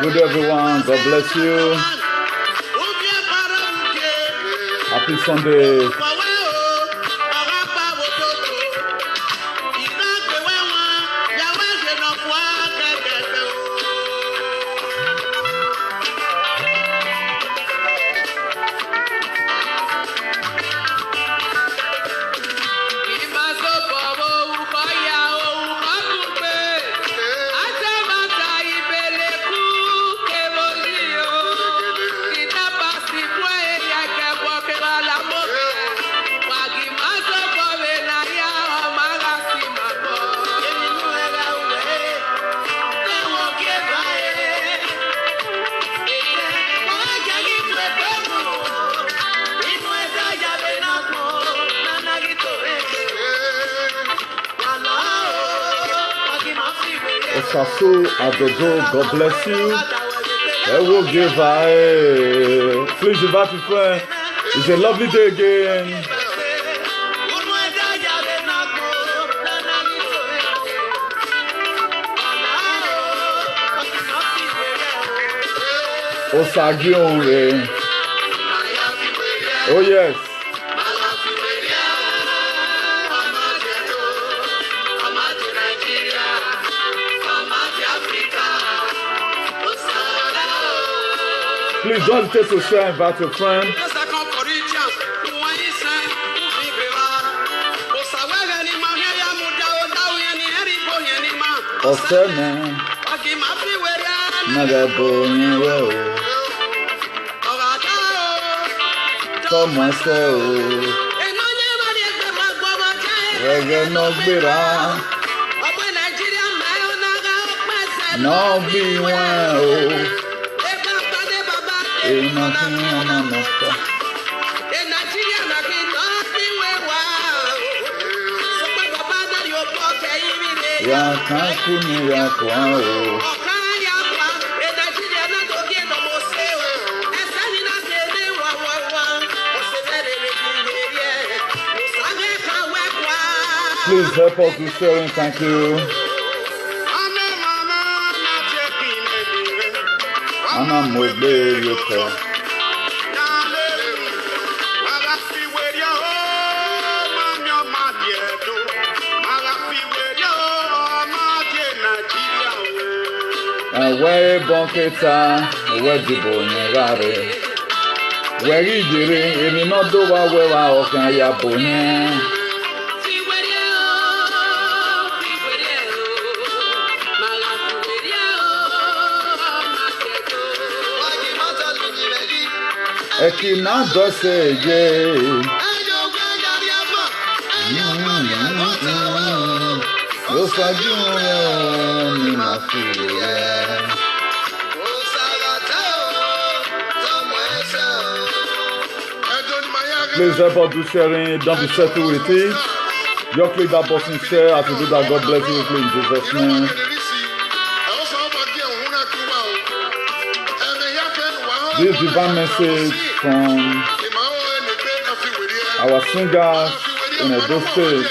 Good everyone. God bless you. Happy Sunday. Osaso Adodo, God bless you. I will give please invite your friend. It's a lovely day again. Osagiore. Oh yes. Please don't hesitate to share and invite your friend. Oseme Nagabonye Como ese Reggae no gbera No be well Ya kankuni ya kwao Please help us with sharing, thank you. Ana mwebe yote Awe bonketa, awe jibo nyegare Weri jiri, emi no dowa wewa okan ya bonye Ekina dose ye Yo sajuye ni mafire Please help us do sharing, don't be settled with it. Just click that button, share as you do that. God bless you in Jesus' name. This divine message from our singers in Edo State.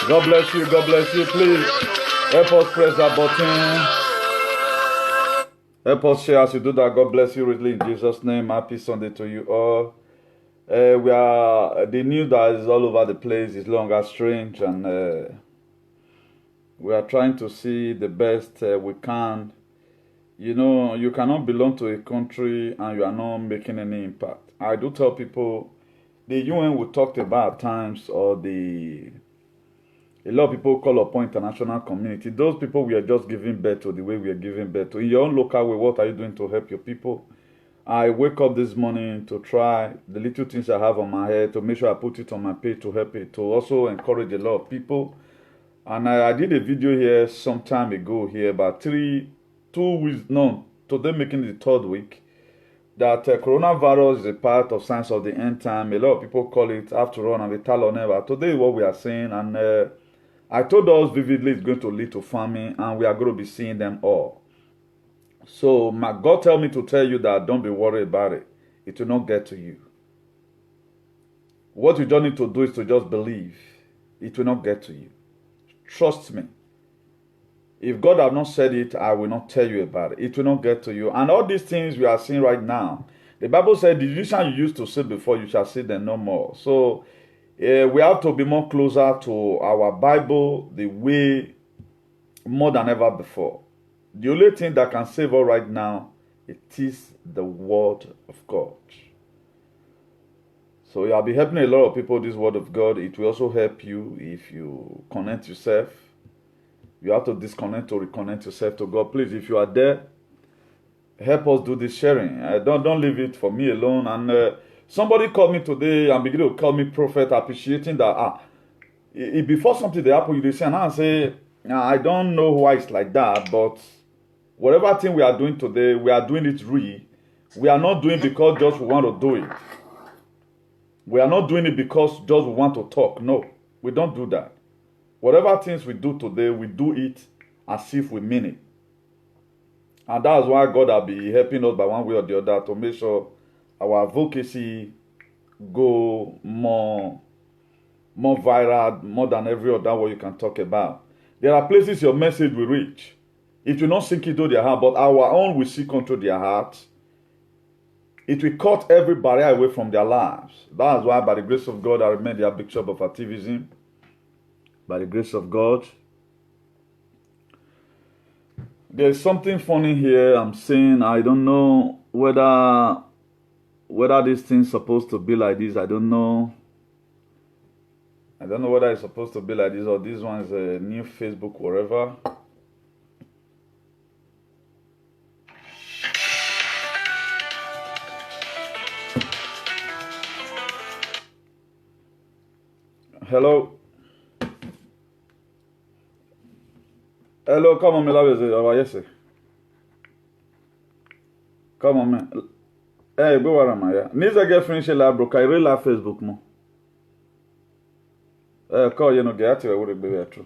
God bless you, God bless you. Please help us press that button. Help us share as you do that. God bless you really in Jesus' name. Happy Sunday to you all. The news that is all over the place is longer strange, and we are trying to see the best we can, You know, you cannot belong to a country and you are not making any impact. I do tell people the UN we talked about at times, or the a lot of people call upon international community. Those people we are just giving birth to the way we are giving birth to. In your own local way, what are you doing to help your people? I wake up this morning to try the little things I have on my head to make sure I put it on my page to help it, to also encourage a lot of people. And I did a video here some time ago here, about 2 weeks, no, today making the third week, that coronavirus is a part of signs of the end time. A lot of people call it after all and vital or never. Today what we are saying, and I told us vividly it's going to lead to famine, and we are going to be seeing them all. So my God tell me to tell you that don't be worried about it. It will not get to you. What you just need to do is to just believe. It will not get to you. Trust me. If God have not said it, I will not tell you about it. It will not get to you. And all these things we are seeing right now, the Bible said, the decision you used to see before, you shall see them no more. So we have to be more closer to our Bible, the way more than ever before. The only thing that can save us right now, it is the Word of God. So I'll be helping a lot of people this Word of God. It will also help you if you connect yourself. You have to disconnect to reconnect yourself to God. Please, if you are there, help us do this sharing. Don't leave it for me alone. And somebody called me today and began to call me prophet, appreciating that before something they happen, you say, and I say, I don't know why it's like that, but whatever thing we are doing today, we are doing it real. We are not doing it because just we want to do it. We are not doing it because just we want to talk. No, we don't do that. Whatever things we do today, we do it as if we mean it. And that's why God will be helping us by one way or the other to make sure our advocacy go more viral, more than every other way you can talk about. There are places your message will reach. It will not sink into their heart, but our own will sink into their heart. It will cut every barrier away from their lives. That's why, by the grace of God, I remain the Bishop of Activism. By the grace of God. There's something funny here I'm saying. I don't know whether this thing's supposed to be like this. I don't know. I don't know whether it's supposed to be like this or this one is a new Facebook, whatever. Hello. Hello, come on, me love you. Oh, yes, sir. Come on, man. Hey, go where am I? Yeah. Niza get finish la bro. I really love Facebook mo. Call you no get you would be true.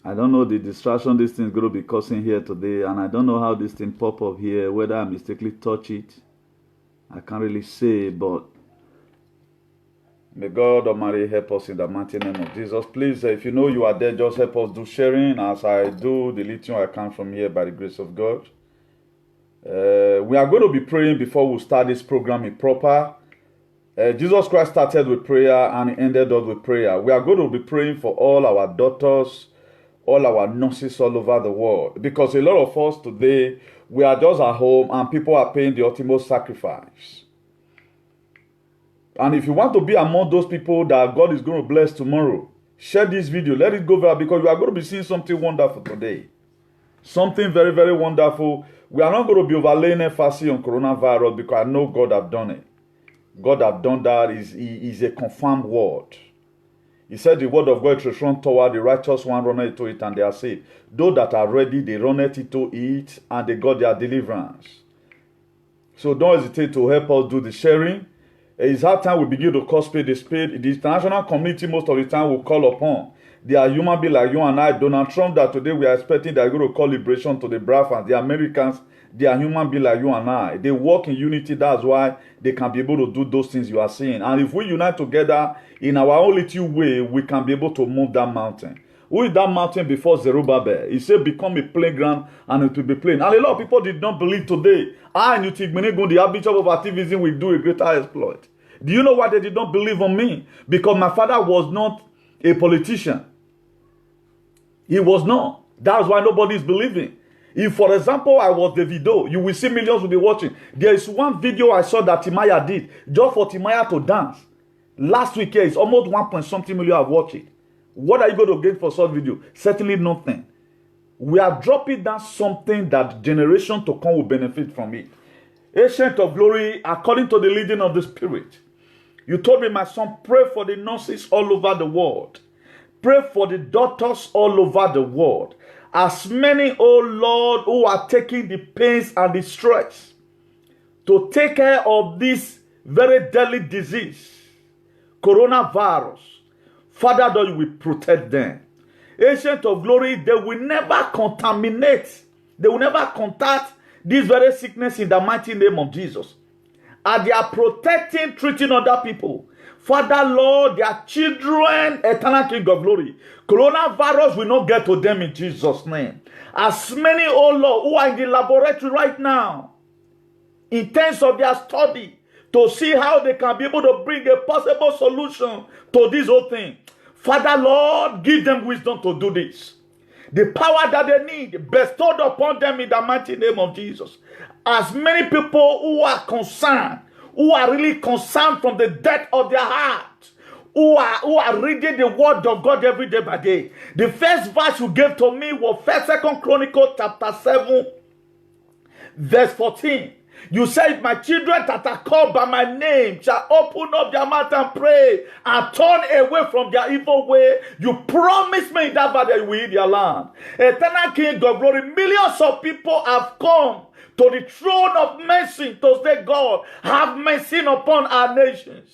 I don't know the distraction this thing's going to be causing here today, and I don't know how this thing pop up here, whether I mistakenly touch it. I can't really say, but may God Almighty help us in the mighty name of Jesus. Please, if you know you are there, just help us do sharing as I do the little I can from here by the grace of God. We are going to be praying before we start this program in proper. Jesus Christ started with prayer and ended up with prayer. We are going to be praying for all our doctors, all our nurses all over the world. Because a lot of us today, we are just at home and people are paying the ultimate sacrifice. And if you want to be among those people that God is going to bless tomorrow, share this video. Let it go viral because you are going to be seeing something wonderful today. Something very, very wonderful. We are not going to be overlaying emphasis on coronavirus because I know God have done it. God have done that. Is a confirmed word. He said the word of God is run toward the righteous one, runneth to it, and they are saved. Those that are ready, they runneth into it, and they got their deliverance. So don't hesitate to help us do the sharing. It's hard time we begin to call spade a spade. The international community most of the time will call upon. They are human beings like you and I. Donald Trump that today we are expecting they're going to call liberation to the Biafrans. The Americans, they are human beings like you and I. They work in unity. That's why they can be able to do those things you are seeing. And if we unite together in our own little way, we can be able to move that mountain. Who is that mountain before Zerubbabel? He said, become a playground and it will be plain. And a lot of people did not believe today. I, Newt Igbeneghu, the Bishop of Activism, will do a greater exploit. Do you know why they did not believe on me? Because my father was not a politician. He was not. That's why nobody is believing. If, for example, I was Davido, you will see millions will be watching. There is one video I saw that Timaya did, just for Timaya to dance. Last week here, it's almost 1.something million have watched it. What are you going to get for such video? Certainly nothing. We are dropping down something that generation to come will benefit from it. Ancient of Glory, according to the leading of the Spirit, you told me, my son, pray for the nurses all over the world. Pray for the doctors all over the world. As many, oh Lord, who are taking the pains and the stress to take care of this very deadly disease, coronavirus, Father, Lord, you will protect them. Ancient of Glory, they will never contaminate. They will never contact this very sickness in the mighty name of Jesus. And they are protecting, treating other people. Father, Lord, their children, eternal King of Glory. Coronavirus will not get to them in Jesus' name. As many, oh Lord, who are in the laboratory right now, in terms of their study, to see how they can be able to bring a possible solution to this whole thing. Father, Lord, give them wisdom to do this. The power that they need bestowed upon them in the mighty name of Jesus. As many people who are concerned, who are really concerned from the depth of their heart, who are reading the word of God every day by day. The first verse you gave to me was 2 Chronicles chapter 7, verse 14. You said, my children that are called by my name shall open up their mouth and pray and turn away from their evil way. You promised me that you will heal their land. Eternal King of Glory, millions of people have come to the throne of mercy to say, God, have mercy upon our nations.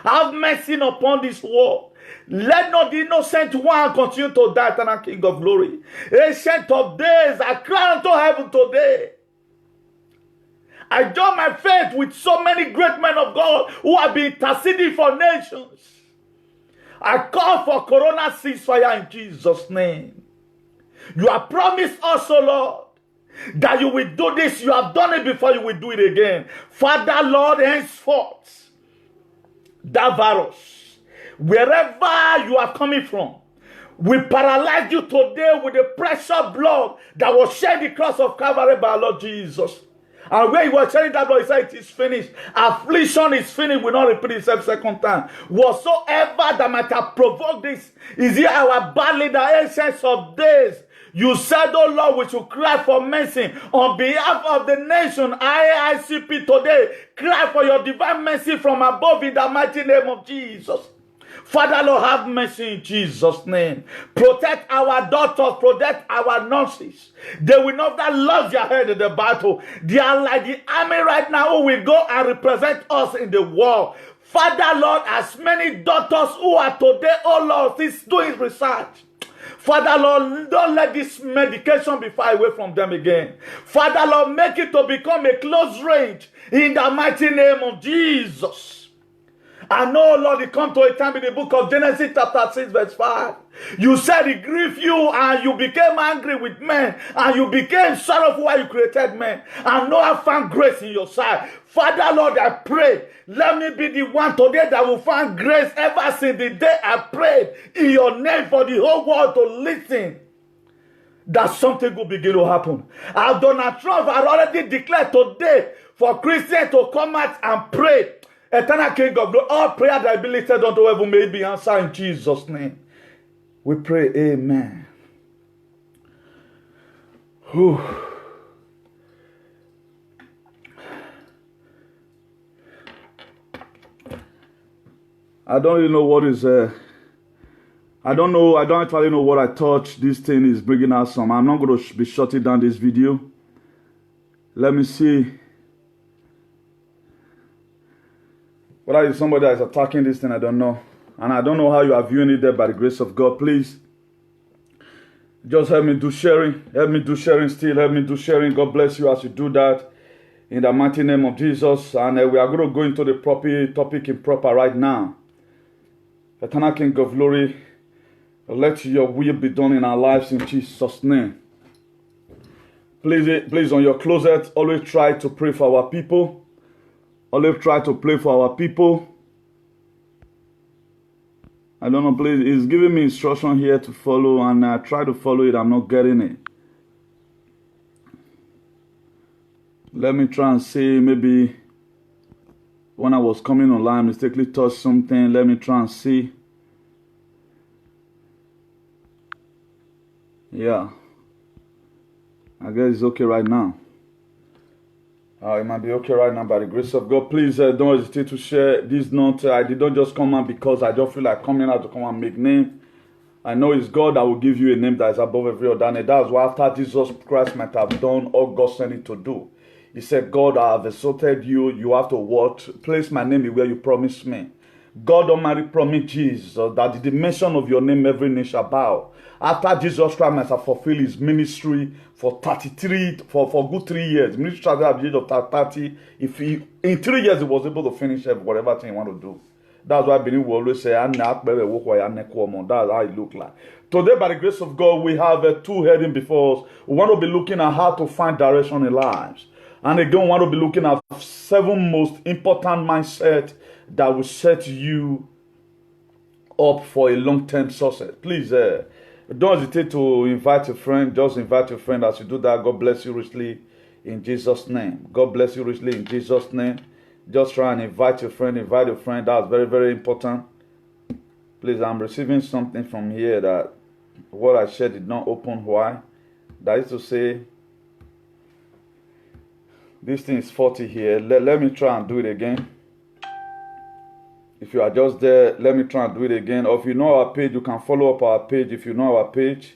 Have mercy upon this world. Let not the innocent one continue to die, Eternal King of Glory. Ancient of days, I cry unto heaven today. I join my faith with so many great men of God who have been interceding for nations. I call for corona ceasefire in Jesus' name. You have promised us, O Lord, that you will do this. You have done it before, you will do it again. Father, Lord, henceforth, that virus, wherever you are coming from, we paralyze you today with the precious blood that was shed in the cross of Calvary by our Lord Jesus. And when he was sharing that blood, he said, it is finished. Affliction is finished, will not repeat itself second time. Whatsoever that might have provoked this, is here our battle in the essence of days. You said, oh Lord, we should cry for mercy on behalf of the nation. IICP today, cry for your divine mercy from above in the mighty name of Jesus. Father, Lord, have mercy in Jesus' name. Protect our daughters, protect our nurses. They will not lose their head in the battle. They are like the army right now who will go and represent us in the war. Father, Lord, as many doctors who are today, oh Lord, is doing research. Father, Lord, don't let this medication be far away from them again. Father, Lord, make it to become a close range in the mighty name of Jesus. I know, Lord, it come to a time in the book of Genesis chapter 6 verse 5. You said it grieved you and you became angry with men and you became sorrowful while you created men. And Noah found grace in your sight. Father, Lord, I pray, let me be the one today that will find grace ever since the day I prayed in your name for the whole world to listen. That something will begin to happen. As Donald Trump had already declared today for Christians to come out and pray. Eternal King of Glory, all prayer that be lifted unto heaven may be answered in Jesus' name. We pray, amen. Whew. I don't really know what is, I don't actually know what I thought this thing is bringing out some. I'm not going to be shutting down this video. Let me see. Whether it's somebody that is attacking this thing, I don't know. And I don't know how you are viewing it there by the grace of God. Please, just help me do sharing. Help me do sharing still. Help me do sharing. God bless you as you do that. In the mighty name of Jesus. And we are going to go into the proper topic in proper right now. Eternal King of Glory, let your will be done in our lives in Jesus' name. Please, on your closet, always try to pray for our people. Always try to pray for our people. I don't know, please. It's giving me instruction here to follow, and I try to follow it. I'm not getting it. Let me try and see. Maybe when I was coming online, mistakenly touched something. Let me try and see. Yeah. I guess it's okay right now. It might be okay right now by the grace of God. Please don't hesitate to share this note. I did not just come out because I just feel like coming out to come and make name. I know it's God that will give you a name that is above every other name. That's why after Jesus Christ might have done all God sent it to do. He said, God, I have exalted you. You have to what? Place my name where you promised me. God Almighty promised Jesus that the dimension of your name every knee shall bow. After Jesus Christ must have fulfilled his ministry for for good 3 years. Ministry started at the age of 30. In 3 years he was able to finish whatever thing he wanted to do. That's why I believe we always say, that's how it look like. Today, by the grace of God, we have two headings before us. We want to be looking at how to find direction in lives. And again, we want to be looking at 7 most important mindset that will set you up for a long-term success. Please, don't hesitate to invite a friend. Just invite your friend. As you do that, God bless you richly in Jesus' name. God bless you richly in Jesus' name. Just try and invite your friend. Invite your friend. That's very, very important. Please, I'm receiving something from here that what I shared did not open. Why? That is to say, this thing is 40 here. Let me try and do it again. If you are just there, let me try and do it again. Or if you know our page, you can follow up our page. If you know our page,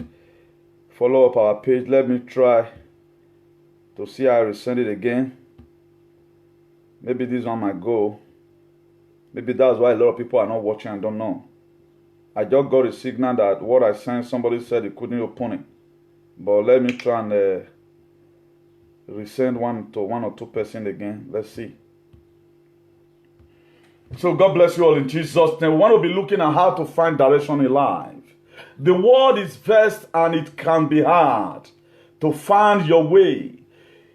follow up our page. Let me try to see how I resend it again. Maybe this one might go. Maybe that's why a lot of people are not watching and don't know. I just got a signal that what I sent, somebody said it couldn't open it. But let me try and resend one to 1 or 2 person again. Let's see. So God bless you all in Jesus' name. We want to be looking at how to find direction in life. The world is vast and it can be hard to find your way.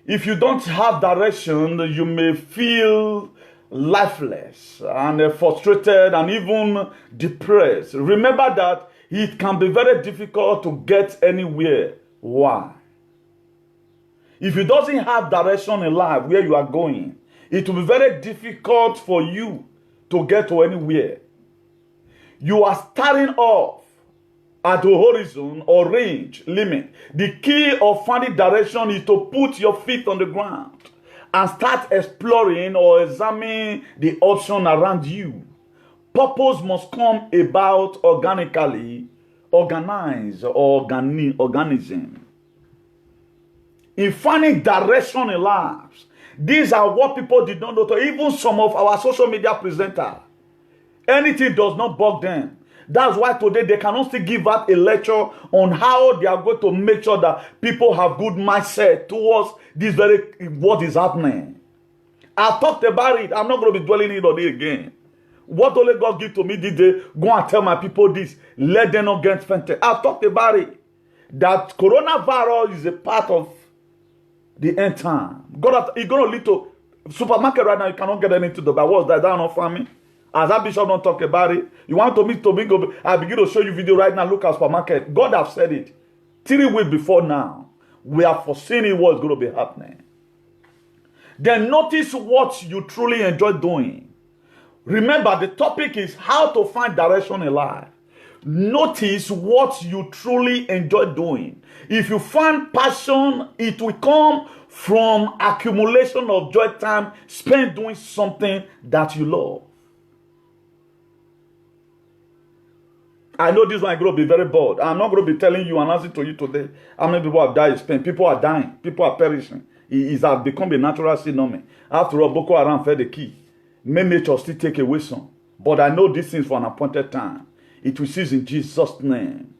If you don't have direction, you may feel lifeless and frustrated and even depressed. Remember that it can be very difficult to get anywhere. Why? If you doesn't have direction in life where you are going, it will be very difficult for you to get to anywhere. You are starting off at the horizon or range limit. The key of finding direction is to put your feet on the ground and start exploring or examining the option around you. Purpose must come about organically, organism. In finding direction in lives, these are what people did not know. Even some of our social media presenters, anything does not bug them. That's why today they cannot still give out a lecture on how they are going to make sure that people have good mindset towards this very what is happening. I talked about it. I'm not going to be dwelling on it again. What only God give to me this day, go and tell my people this. Let them not get fainted. I talked about it. That coronavirus is a part of the end time. God, it's going to lead to supermarket right now. You cannot get anything to buy. What's that? That not farming. As that bishop don't talk about it. You want to meet to I begin to show you video right now. Look at supermarket. God have said it 3 weeks before now. We are foreseeing what's going to be happening. Then notice what you truly enjoy doing. Remember, the topic is how to find direction in life. Notice what you truly enjoy doing. If you find passion, it will come from accumulation of joy time spent doing something that you love. I know this one is going to be very bored. I'm not going to be telling you, announcing to you today how many people have died in Spain. People are dying. People are perishing. It has become a natural phenomenon. After all, Boko Haram fed the key. May nature still take away some. But I know these things for an appointed time. It will cease in Jesus' name.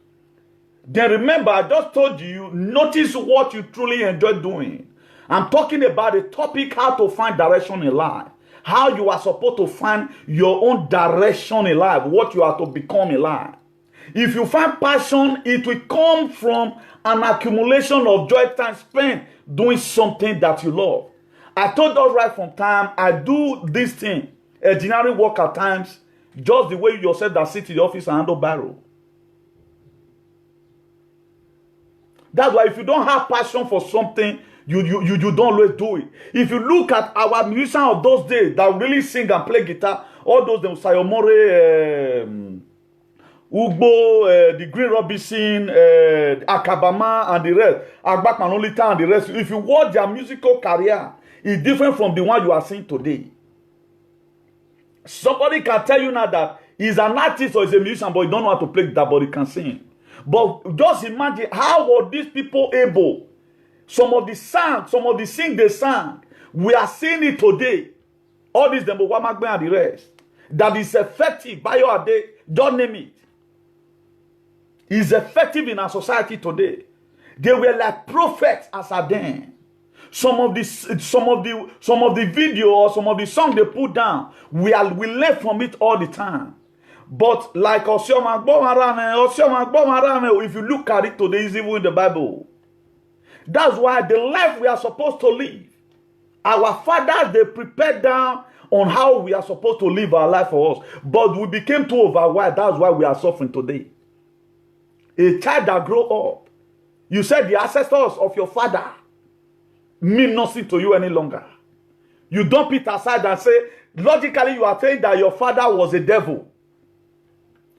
Then remember, I just told you, notice what you truly enjoy doing. I'm talking about the topic, how to find direction in life. How you are supposed to find your own direction in life. What you are to become in life. If you find passion, it will come from an accumulation of joy time spent doing something that you love. I told us right from time, I do this thing, engineering work at times, Just the way you yourself that sit in the office and handle barrow. That's why if you don't have passion for something, you don't always do it. If you look at our musicians of those days that really sing and play guitar, all those them Sayomore, Ugbo, the Green Robinson, Akabama, and the rest, Agbak Manolita and the rest. If you watch their musical career, it's different from the one you are seeing today. Somebody can tell you now that he's an artist or he's a musician, but he don't know how to play guitar, but he can sing. But just imagine how were these people able? Some of the sing they sang. We are seeing it today. All these them and the rest. That is effective by your day. Don't name it. Is effective in our society today. They were like prophets as a then. Some of the video or some of the song they put down, we learn from it all the time. But like if you look at it today, it's even in the Bible. That's why the life we are supposed to live, our fathers, they prepared down on how we are supposed to live our life for us. But we became too overwhelmed. That's why we are suffering today. A child that grow up, you said the ancestors of your father mean nothing to you any longer. You dump it aside and say, logically you are saying that your father was a devil.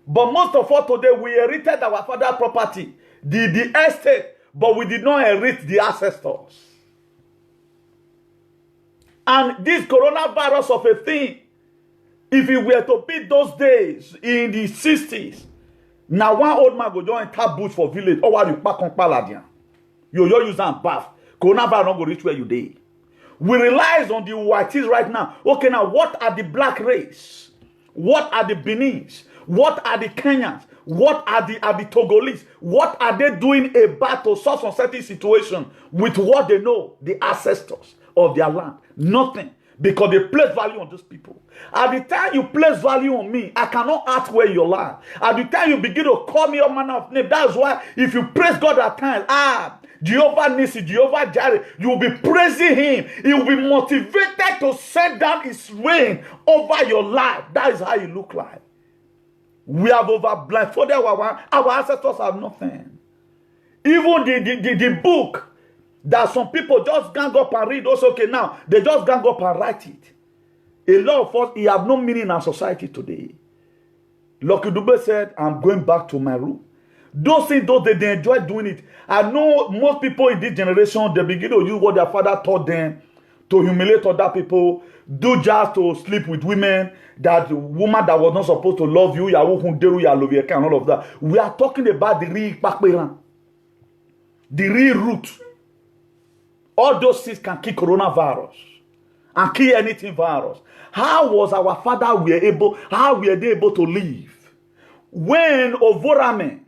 But most of us today, we inherited our father's property, the estate, but we did not inherit the ancestors. And this coronavirus of a thing, if it were to be those days in the 60s, now one old man go join tap bush for village, or while you pack on Paladian, you use and bath. Coronavirus not go reach where you dey. We realize on the whites right now. Okay, now what are the black race? What are the Benins? What are the Kenyans? What are the Togolese? What are they doing about to solve some certain situation with what they know, the ancestors of their land? Nothing. Because they place value on those people. At the time you place value on me, I cannot ask where you lie. At the time you begin to call me all manner of name, that's why if you praise God at times, Jehovah Nissi, Jehovah Jireh, you will be praising him. He will be motivated to send down his rain over your life. That is how you look like. We have blindfolded our ancestors have nothing. Even the book that some people just gang up and read, also okay now, they just gang up and write it. A lot of us, it have no meaning in our society today. Lucky Dube said, I'm going back to my root. Those things, they enjoy doing it. I know most people in this generation, they begin to use what their father taught them to humiliate other people, do just to sleep with women, that woman that was not supposed to love you, and all of that. We are talking about the real pakperan, the real root. All those things can kill coronavirus and kill anything virus. How was our father how were they able to live? When Ovorame,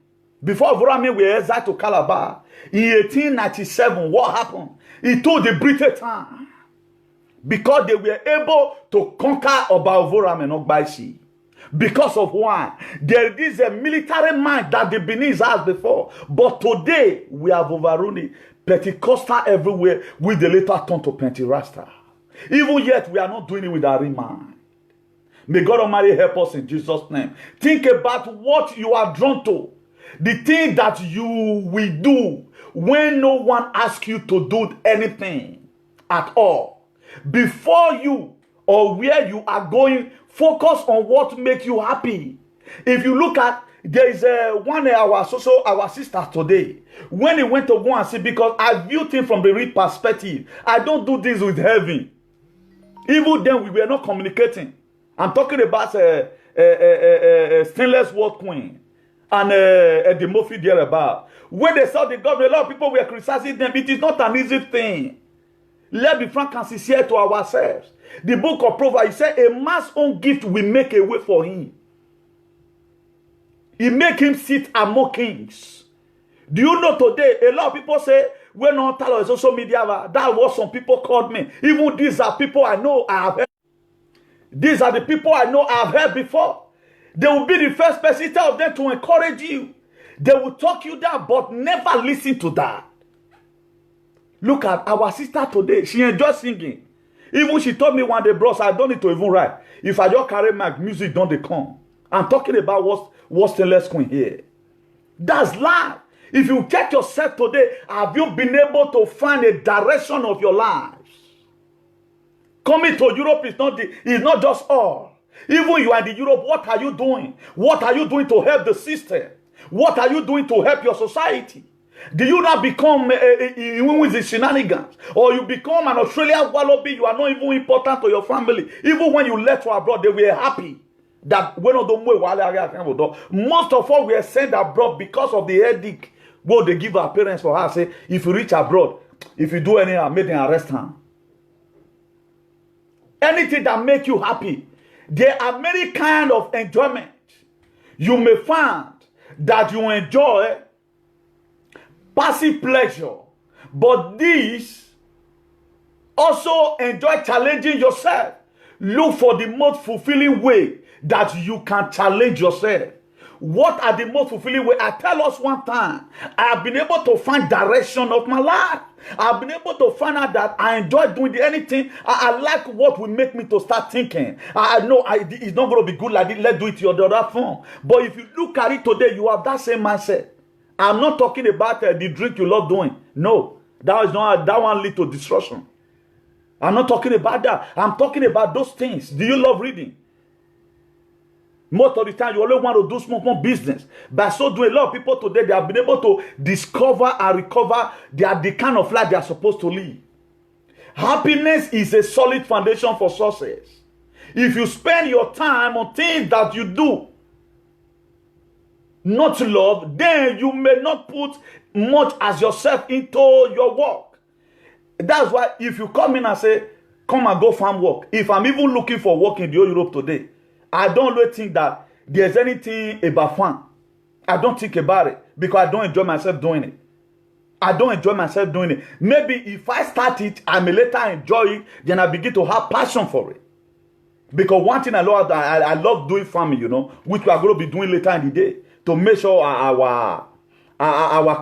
before Ovorame were exiled to Calabar, in 1897, what happened? He told the British time. Because they were able to conquer Ovorame and Ogbaisi. Because of why? There is a military mind that the Benin has before. But today, we have overrun it. Pentecostal everywhere, with the later turn to Penterasta. Even yet, we are not doing it with our mind. May God Almighty help us in Jesus' name. Think about what you are drawn to. The thing that you will do when no one asks you to do anything at all. Before you or where you are going, focus on what makes you happy. If you look at, there is one of our sisters today, when he went to go and see, because I view things from the real perspective. I don't do this with heaven. Even then, we were not communicating. I'm talking about Stainless World Queen and the Murphy thereabout. When they saw the government, a lot of people were criticizing them. It is not an easy thing. Let's be frank and sincere to ourselves. The book of Proverbs, it said, a man's own gift will make a way for him. He make him sit among kings. Do you know today, a lot of people say, when on social media, that was some people called me. Even these are people I know I have heard. These are the people I know I have heard before. They will be the first person of them to encourage you. They will talk you down, but never listen to that. Look at our sister today. She enjoys singing. Even she told me one day, bros, I don't need to even write. If I just carry my music, don't they come? I'm talking about what's Stainless Queen here. That's life. If you check yourself today, have you been able to find a direction of your lives? Coming to Europe is not just all. Even you are in Europe, what are you doing? What are you doing to help the system? What are you doing to help your society? Do you not become with the shenanigans? Or you become an Australian wallaby, you are not even important to your family. Even when you left for abroad, they were happy. That most of us were sent abroad because of the headache what they give our parents for her. Say, if you reach abroad, if you do anything, make them arrest her. Anything that make you happy. There are many kind of enjoyment. You may find that you enjoy passive pleasure, but these also enjoy challenging yourself. Look for the most fulfilling way that you can challenge yourself. What are the most fulfilling way? I tell us one time, I have been able to find direction of my life. I've been able to find out that I enjoy doing anything. I like what will make me to start thinking. I know it's not going to be good like this. Let's do it the other form. But if you look at it today, you have that same mindset. I'm not talking about the drink you love doing. No, that one lead to destruction. I'm not talking about that. I'm talking about those things. Do you love reading? Most of the time, you always want to do small business. By so doing, a lot of people today, they have been able to discover and recover the kind of life they are supposed to live. Happiness is a solid foundation for success. If you spend your time on things that you do not love, then you may not put much as yourself into your work. That's why if you come in and say, come and go farm work. If I'm even looking for work in the whole Europe today, I don't really think that there's anything about fun. I don't think about it because I don't enjoy myself doing it. I don't enjoy myself doing it. Maybe if I start it, I may later enjoy it, then I begin to have passion for it. Because one thing I love doing farming, which we are going to be doing later in the day, to make sure our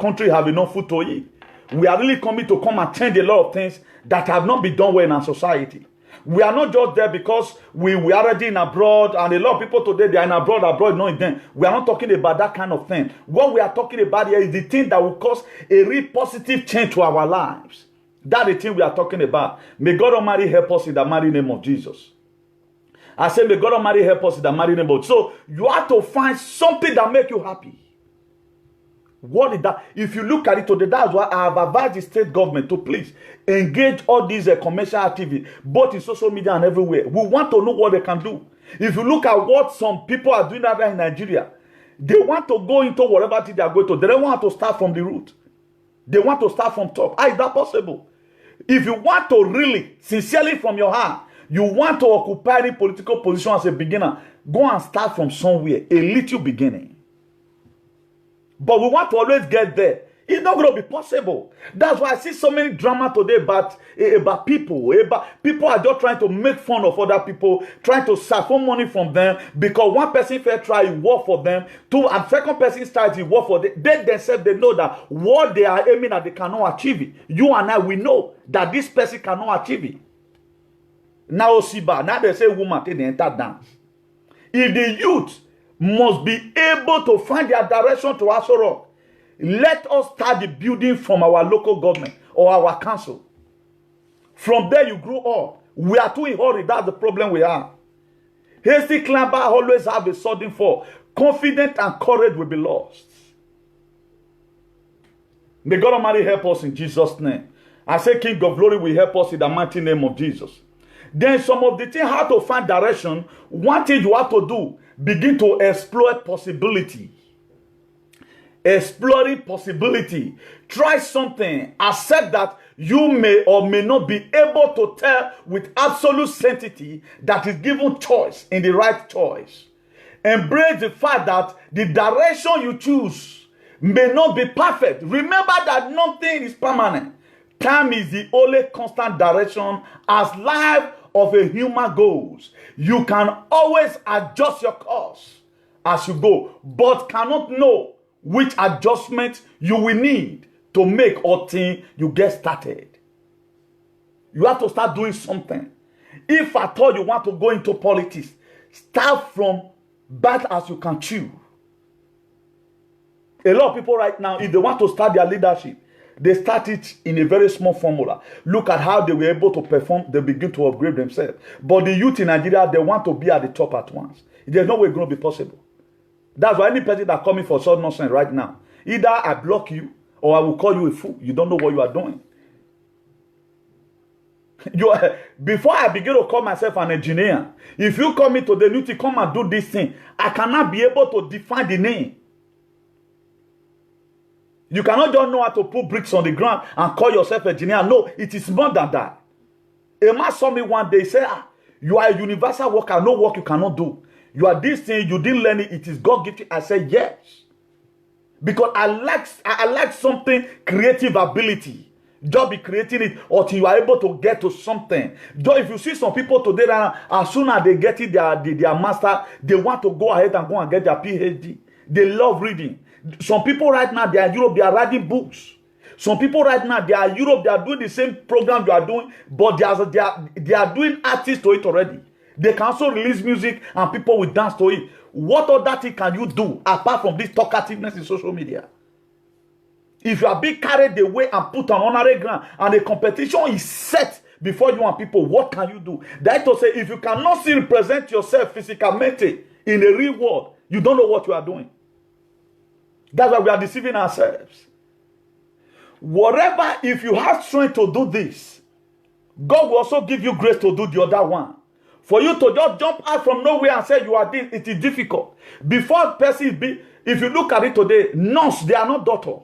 country have enough food to eat. We are really coming to come and change a lot of things that have not been done well in our society. We are not just there because we are already in abroad, and a lot of people today, they are in abroad, not in them. We are not talking about that kind of thing. What we are talking about here is the thing that will cause a real positive change to our lives. That's the thing we are talking about. May God Almighty help us in the mighty name of Jesus. I say, may God Almighty help us in the mighty name of Jesus. So you have to find something that makes you happy. What is that? If you look at it today, that's why I have advised the state government to please engage all these commercial activities, both in social media and everywhere. We want to know what they can do. If you look at what some people are doing out there in Nigeria, they want to go into whatever thing they are going to. They don't want to start from the root. They want to start from top. How is that possible? If you want to really, sincerely from your heart, you want to occupy any political position as a beginner, go and start from somewhere, a little beginning. But we want to always get there. It's not going to be possible. That's why I see so many drama today about people. People are just trying to make fun of other people, trying to siphon money from them because one person first try to work for them, and second person starts to work for them. They themselves, they know that what they are aiming at, they cannot achieve it. You and I, we know that this person cannot achieve it. Now, they say woman, they enter dance. If the youth must be able to find their direction to Aso Rock, let us start the building from our local government or our council. From there you grow up. We are too in hurry. That's the problem we have. Hasty climber always have a sudden fall. Confidence and courage will be lost. May God Almighty help us in Jesus' name. I say King of Glory will help us in the mighty name of Jesus. Then some of the things how to find direction, one thing you have to do, begin to exploit possibility. Exploring possibility. Try something. Accept that you may or may not be able to tell with absolute certainty that is given choice in the right choice. Embrace the fact that the direction you choose may not be perfect. Remember that nothing is permanent. Time is the only constant direction as life of a human goes. You can always adjust your course as you go, but cannot know which adjustment you will need to make or thing you get started. You have to start doing something. If at all you want to go into politics, start from bad as you can chew. A lot of people right now, if they want to start their leadership, they start it in a very small formula. Look at how they were able to perform. They begin to upgrade themselves. But the youth in Nigeria, they want to be at the top at once. There's no way it's going to be possible. That's why any person that coming for short nonsense right now, either I block you or I will call you a fool. You don't know what you are doing. Before I begin to call myself an engineer, if you call me today, you need to come and do this thing, I cannot be able to define the name. You cannot just know how to put bricks on the ground and call yourself engineer. No, it is more than that. A man saw me one day, say, you are a universal worker, no work you cannot do. You are this thing, you didn't learn it, it is God gifted. I said, yes. Because I like something, creative ability. Just be creating it until you are able to get to something. Just if you see some people today, as soon as they get it, their master, they want to go ahead and go and get their PhD. They love reading. Some people right now, they are in Europe, they are writing books. Some people right now, they are in Europe, they are doing the same program you are doing, but they are doing artists to it already. They can also release music and people will dance to it. What other thing can you do apart from this talkativeness in social media? If you are being carried away and put on honorary ground and the competition is set before you and people, what can you do? That to say, if you cannot still represent yourself physically in the real world, you don't know what you are doing. That's why we are deceiving ourselves. Whatever, if you have strength to do this, God will also give you grace to do the other one. For you to just jump out from nowhere and say you are this, it is difficult. Before person be, if you look at it today, nurses, they are not doctor.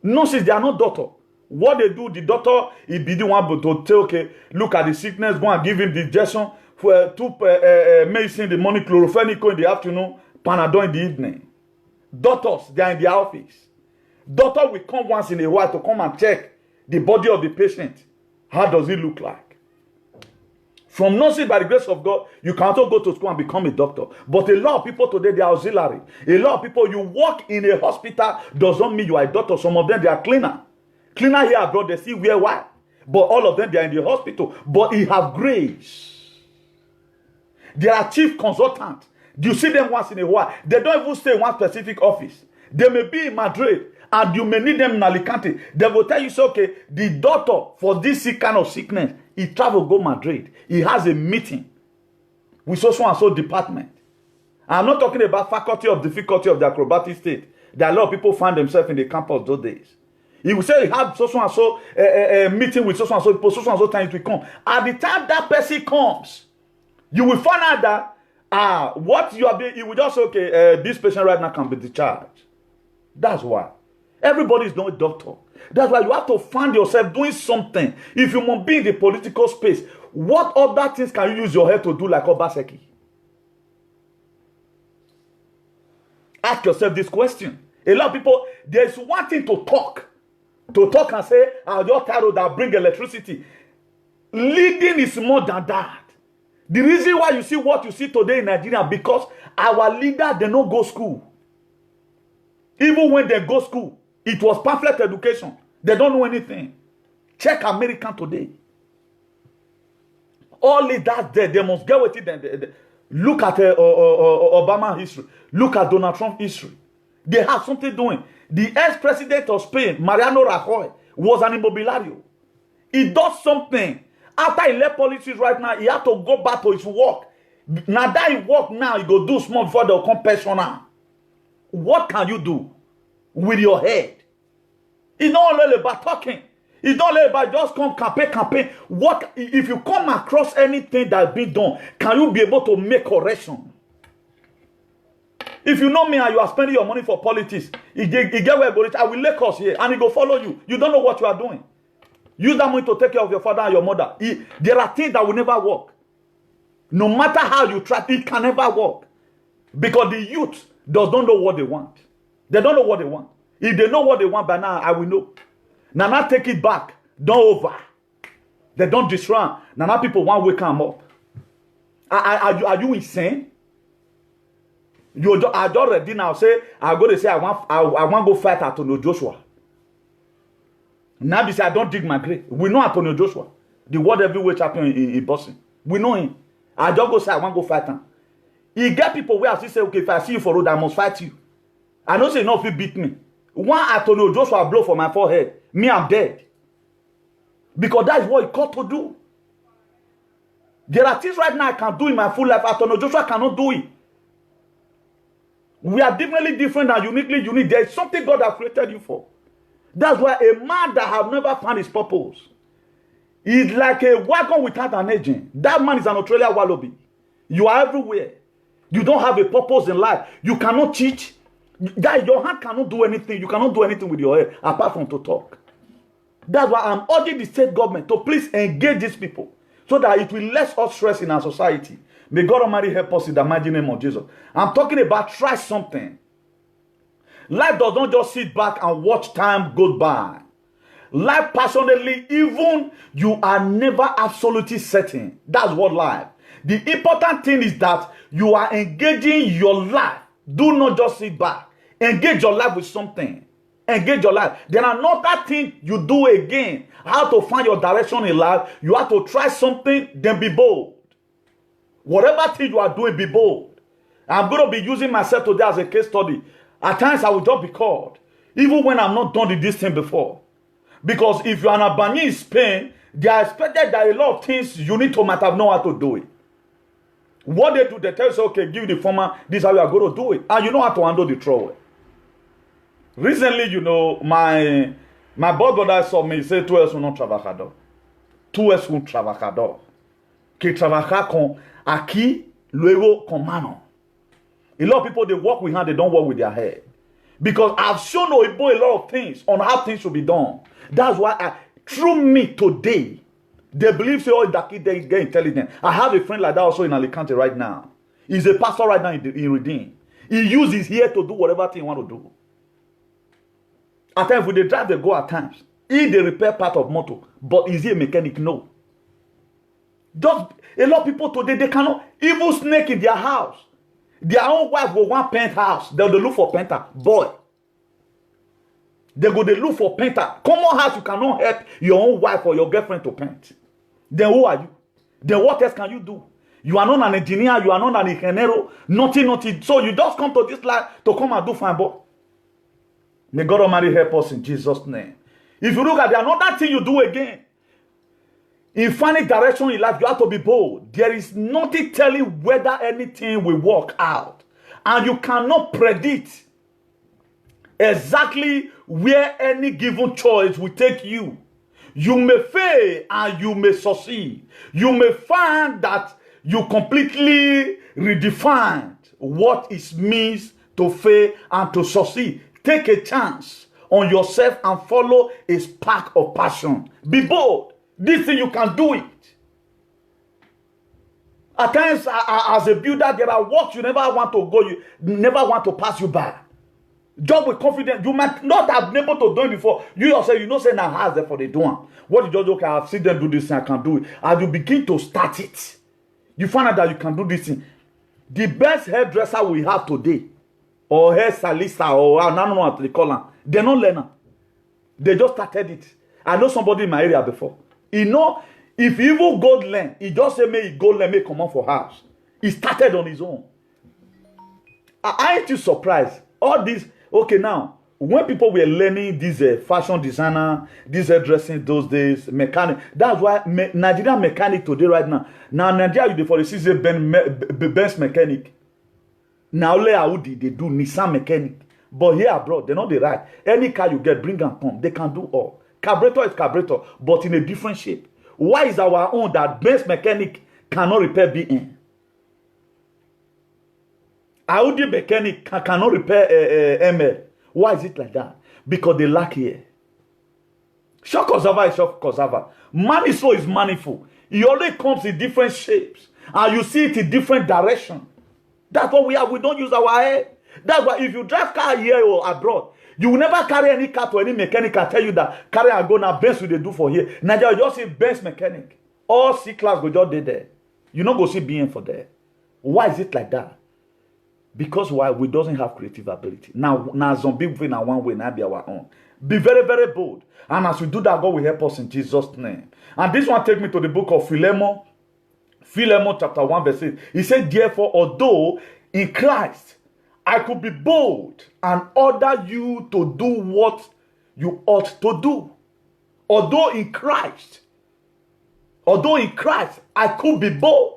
Nurses, they are not doctor. What they do, the doctor, he be the one to tell, okay, look at the sickness, go and give him the injection for two medicine in the morning, chlorophenico in the afternoon, Panadol in the evening. Doctors, they are in the office. Doctor will come once in a while to come and check the body of the patient. How does it look like? From nursing, by the grace of God, you can also go to school and become a doctor. But a lot of people today, they are auxiliary. A lot of people, you work in a hospital, does not mean you are a doctor. Some of them, they are cleaner. Cleaner here abroad, they see wear white. But all of them, they are in the hospital. But he have grace. They are chief consultants. You see them once in a while. They don't even stay in one specific office. They may be in Madrid, and you may need them in Alicante. They will tell you, so, okay, the doctor for this kind of sickness, he travel go Madrid. He has a meeting with so and so department. I'm not talking about faculty of difficulty of the acrobatic state. There are a lot of people find themselves in the campus those days. He will say he have so and so meeting with so and so people, so and so time it will come. At the time that person comes, you will find out that what you are being, you will just say, okay, this patient right now can be discharged. That's why. Everybody is not a doctor. That's why you have to find yourself doing something. If you must be in the political space, what other things can you use your head to do like Obaseki? Ask yourself this question. A lot of people, there's one thing to talk and say, your tarot that bring electricity. Leading is more than that. The reason why you see what you see today in Nigeria, because our leaders, they don't go school. Even when they go school, it was pamphlet education. They don't know anything. Check America today. All that there, they must get with it. Look at Obama history. Look at Donald Trump history. They have something doing. The ex-president of Spain, Mariano Rajoy, was an immobiliario. He does something. After he left politics right now, he had to go back to his work. Now that he work now, he go do small before they'll come personal. What can you do with your head? It's not only about talking. It's not only about just come campaign. What if you come across anything that's been done? Can you be able to make correction? If you know me and you are spending your money for politics, he get where go. I will lay us here and he go follow you. You don't know what you are doing. Use that money to take care of your father and your mother. There are things that will never work. No matter how you try, it can never work. Because the youth does not know what they want. They don't know what they want. If they know what they want by now, I will know. Now take it back. Don't over. They don't destroy. Now people want to wake them up. Are you insane? I just ready now. Say I'm going to say I want to go fight Anthony Joshua. Now be say I don't dig my grave. We know Antonio Joshua, the world heavyweight champion in boxing. We know him. I just go say I want to go fight him. He get people where I say, okay, if I see you for road, I must fight you. I know say no, if you beat me. One Antonio Joshua blow for my forehead, me I'm dead. Because that is what he called to do. There are things right now I can do in my full life. Antonio Joshua cannot do it. We are definitely different and uniquely unique. There is something God has created you for. That's why a man that have never found his purpose is like a wagon without an engine. That man is an Australian wallaby. You are everywhere. You don't have a purpose in life. You cannot teach. Guys, your hand cannot do anything. You cannot do anything with your head apart from to talk. That's why I'm urging the state government to please engage these people so that it will less us stress in our society. May God Almighty help us in the mighty name of Jesus. I'm talking about try something. Life does not just sit back and watch time go by. Life passionately, even you are never absolutely certain. That's what life. The important thing is that you are engaging your life. Do not just sit back. Engage your life with something. Engage your life. Then another thing you do again. How to find your direction in life. You have to try something, then be bold. Whatever thing you are doing, be bold. I'm going to be using myself today as a case study. At times I will just be called. Even when I'm not done this thing before. Because if you're an Albanian in Spain, they are expected that a lot of things you need to might have know how to do it. What they do, they tell you, okay, give the former, this is how you are going to do it. And you know how to handle the trouble. Recently, you know, my boss brother saw me, he said, tú es un trabajador. Tú es un trabajador. Que trabaja con aquí, luego con mano. A lot of people, they work with hand, they don't work with their head. Because I've shown Oibo a lot of things on how things should be done. That's why, through me today, they believe, say, oh, that kid, they get intelligent. I have a friend like that also in Alicante right now. He's a pastor right now in Redeem. He uses his ear to do whatever thing he want to do. At times, when they drive, they go at times. He, they repair part of motor. But is he a mechanic? No. Just a lot of people today, they cannot even snake in their house. Their own wife will want penthouse. They'll look for painter. Boy. They go, they look for painter. Common house, you cannot help your own wife or your girlfriend to paint. Then who are you? Then what else can you do? You are not an engineer. You are not an ingeniero. Nothing. So you just come to this life to come and do fine, boy. May God Almighty help us in Jesus' name. If you look at the another thing you do again, in finding direction in life, you have to be bold. There is nothing telling whether anything will work out. And you cannot predict exactly where any given choice will take you. You may fail and you may succeed. You may find that you completely redefined what it means to fail and to succeed. Take a chance on yourself and follow a spark of passion. Be bold. This thing you can do it. At times, as a builder, there are works you never want to go, you never want to pass you by. Job with confidence, you might not have been able to do it before. You yourself, you know, say now has therefore they do it. What you just okay, I've seen them do this thing, I can do it. As you begin to start it, you find out that you can do this thing. The best hairdresser we have today, or hair stylist, or I don't know what they call them, they're not learner. They just started it. I know somebody in my area before. You know, if he even go learn, he just say, may he go learn, may he come on for house. He started on his own. I ain't you surprised? All this, okay, now, when people were learning this fashion designer, this dressing those days, mechanic, that's why Nigerian mechanic today right now. Now, Nigeria, you for the season, Benz mechanic. Now, they do Nissan mechanic. But here abroad, they're not the right. Any car you get, bring and come. They can do all. Carburetor is carburetor, but in a different shape. Why is our own that Benz mechanic cannot repair BN? Audi mechanic cannot repair ML. Why is it like that? Because they lack here. Shock observer is shock observer. Manifold is manifold. It always comes in different shapes. And you see it in different direction. That's what we have. We don't use our head. That's why if you drive car here or abroad, you will never carry any car to any mechanic and tell you that carry and go now, Benz will they do for here. Nigeria, you just see Benz mechanic. All C class go just there. You not go see BN for there. Why is it like that? Because why? We doesn't have creative ability. Now zombie way now one way, now be our own. Be very, very bold. And as we do that, God will help us in Jesus' name. And this one take me to the book of Philemon. Philemon chapter 1 verse 8. He said, therefore, although in Christ I could be bold and order you to do what you ought to do. Although in Christ I could be bold.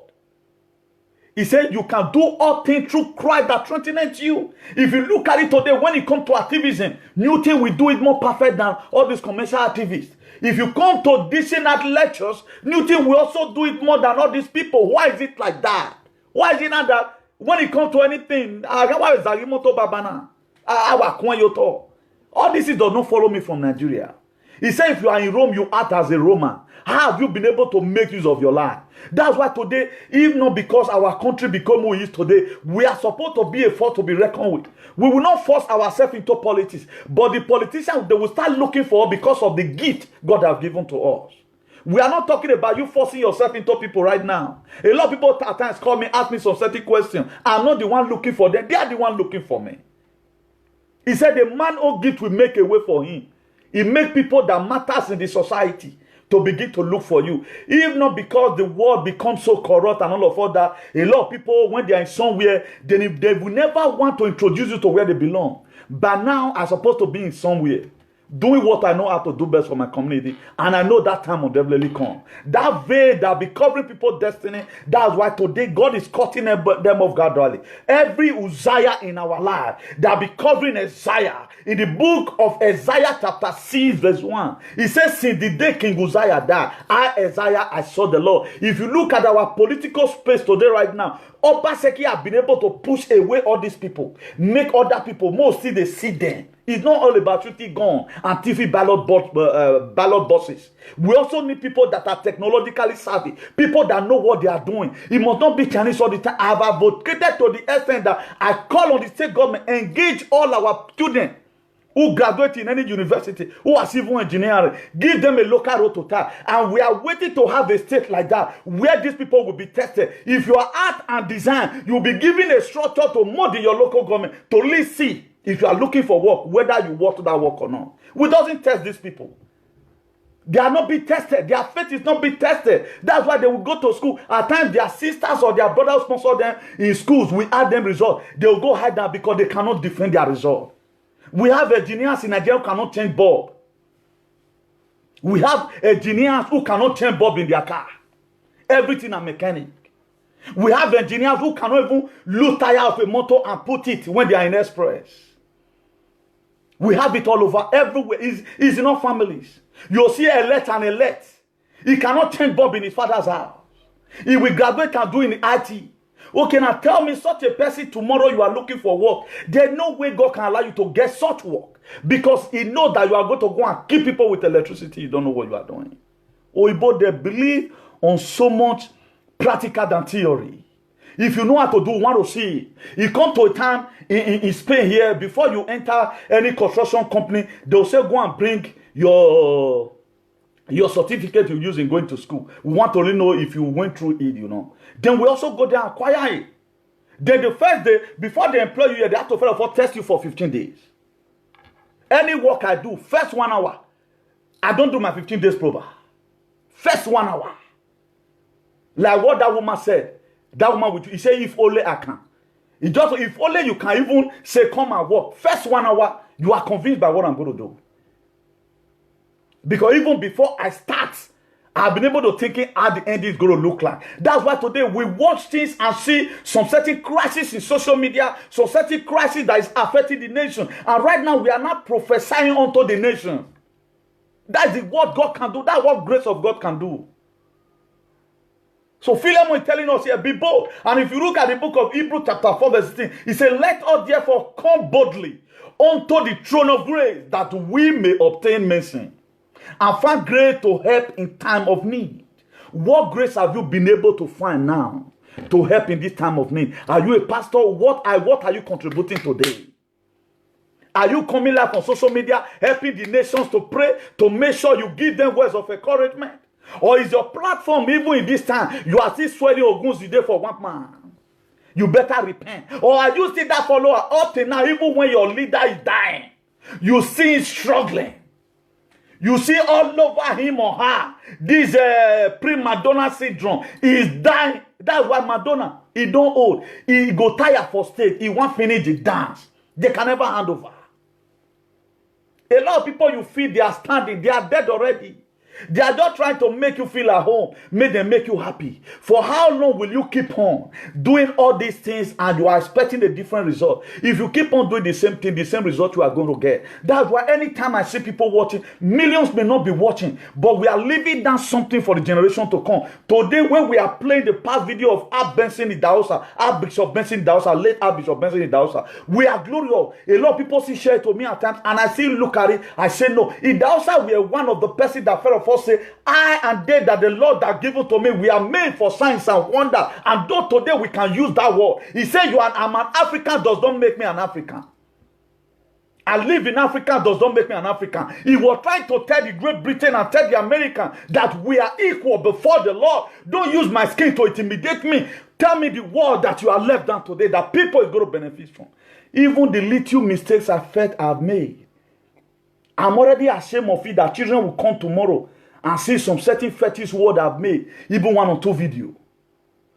He said, you can do all things through Christ that strengthens you. If you look at it today, when it comes to activism, Newton will do it more perfect than all these commercial activists. If you come to decent at lectures, Newton will also do it more than all these people. Why is it like that? Why is it not that when it comes to anything, all this does not follow me from Nigeria. He said, if you are in Rome, you act as a Roman. How have you been able to make use of your life? That's why today, even not because our country become who it is today, we are supposed to be a force to be reckoned with. We will not force ourselves into politics, but the politicians, they will start looking for us because of the gift God has given to us. We are not talking about you forcing yourself into people right now. A lot of people at times call me, ask me some certain questions. I'm not the one looking for them. They are the one looking for me. He said the man who gift will make a way for him. He make people that matters in the society to begin to look for you. If not because the world becomes so corrupt and all of that, a lot of people, when they are in somewhere, they will never want to introduce you to where they belong. But now, I'm supposed to be in somewhere, doing what I know how to do best for my community, and I know that time will definitely come. That veil that be covering people's destiny, that's why today God is cutting them off gradually. Every Uzziah in our life that be covering Isaiah, in the book of Isaiah chapter 6 verse 1, he says, since the day King Uzziah died, Isaiah, I saw the Lord. If you look at our political space today right now, Obaseki have been able to push away all these people, make other people more see they see them. It's not all about shooting gun and TV ballot boxes. We also need people that are technologically savvy, people that know what they are doing. It must not be Chinese all the time. I have advocated to the extent that I call on the state government, engage all our students who graduate in any university, who are civil engineering, give them a local road to tie. And we are waiting to have a state like that, where these people will be tested. If you are art and design, you will be given a structure to mold in your local government, to at least see if you are looking for work, whether you work to that work or not. We doesn't test these people. They are not being tested. Their faith is not being tested. That's why they will go to school. At times, their sisters or their brothers sponsor them in schools. We add them results. They will go hide that because they cannot defend their result. We have engineers in Nigeria who cannot change bulb. We have engineers who cannot change bulb in their car. Everything a mechanic. We have engineers who cannot even load tire of a motor and put it when they are in express. We have it all over, everywhere. It's in our families. You'll see elect and elect. He cannot change bulb in his father's house. He will graduate and do in IT. Okay, now tell me, such a person tomorrow you are looking for work. There's no way God can allow you to get such work, because he knows that you are going to go and kill people with electricity. You don't know what you are doing. Oibo, they believe on so much practical than theory. If you know how to do, want to see it. You come to a time in Spain here, before you enter any construction company, they'll say go and bring your certificate you use in going to school. We want to really know if you went through it, you know. Then we also go there and acquire it. Then the first day, before they employ you, they have to first of all test you for 15 days. Any work I do, first 1 hour, I don't do my 15 days proper. First 1 hour. Like what that woman said. That woman, he said, if only I can. If only you can even say, come and work. First 1 hour, you are convinced by what I'm going to do. Because even before I start, I've been able to think how the end is going to look like. That's why today we watch things and see some certain crisis in social media, some certain crisis that is affecting the nation. And right now we are not prophesying unto the nation. That's what God can do. That's what grace of God can do. So Philemon is telling us here, be bold. And if you look at the book of Hebrews chapter 4 verse 16, he said, let us therefore come boldly unto the throne of grace, that we may obtain mercy and find grace to help in time of need. What grace have you been able to find now to help in this time of need? Are you a pastor? What are you contributing today? Are you coming live on social media, helping the nations to pray, to make sure you give them words of encouragement? Or is your platform, even in this time, you are still swearing Ogun's day for one man? You better repent. Or are you still that follower up to now, even when your leader is dying? You see him struggling. You see all over him or her this prima donna syndrome. He is dying. That's why Madonna, he don't old. He go tired for stage. He won't finish the dance. They can never hand over. A lot of people you feel they are standing, they are dead already. They are just trying to make you feel at home, make them make you happy. For how long will you keep on doing all these things and you are expecting a different result? If you keep on doing the same thing, the same result you are going to get. That's why anytime I see people watching, millions may not be watching, but we are leaving down something for the generation to come. Today, when we are playing the past video of Archbishop Benson Idahosa, Archbishop Benson Idahosa, late Archbishop Benson Idahosa, we are glorious. A lot of people see share it to me at times, and I still look at it. I say no. Idahosa, we are one of the persons that fell of us say, I and they that the Lord that given to me, we are made for signs and wonder. And though today we can use that word, he said, I'm an African does not make me an African. I live in Africa does not make me an African. He was trying to tell the Great Britain and tell the American that we are equal before the Lord. Don't use my skin to intimidate me. Tell me the word that you are left down today that people is going to benefit from. Even the little mistakes I felt I've made. I'm already ashamed of it that children will come tomorrow and see some certain fetish word I've made, even 1 or 2 videos.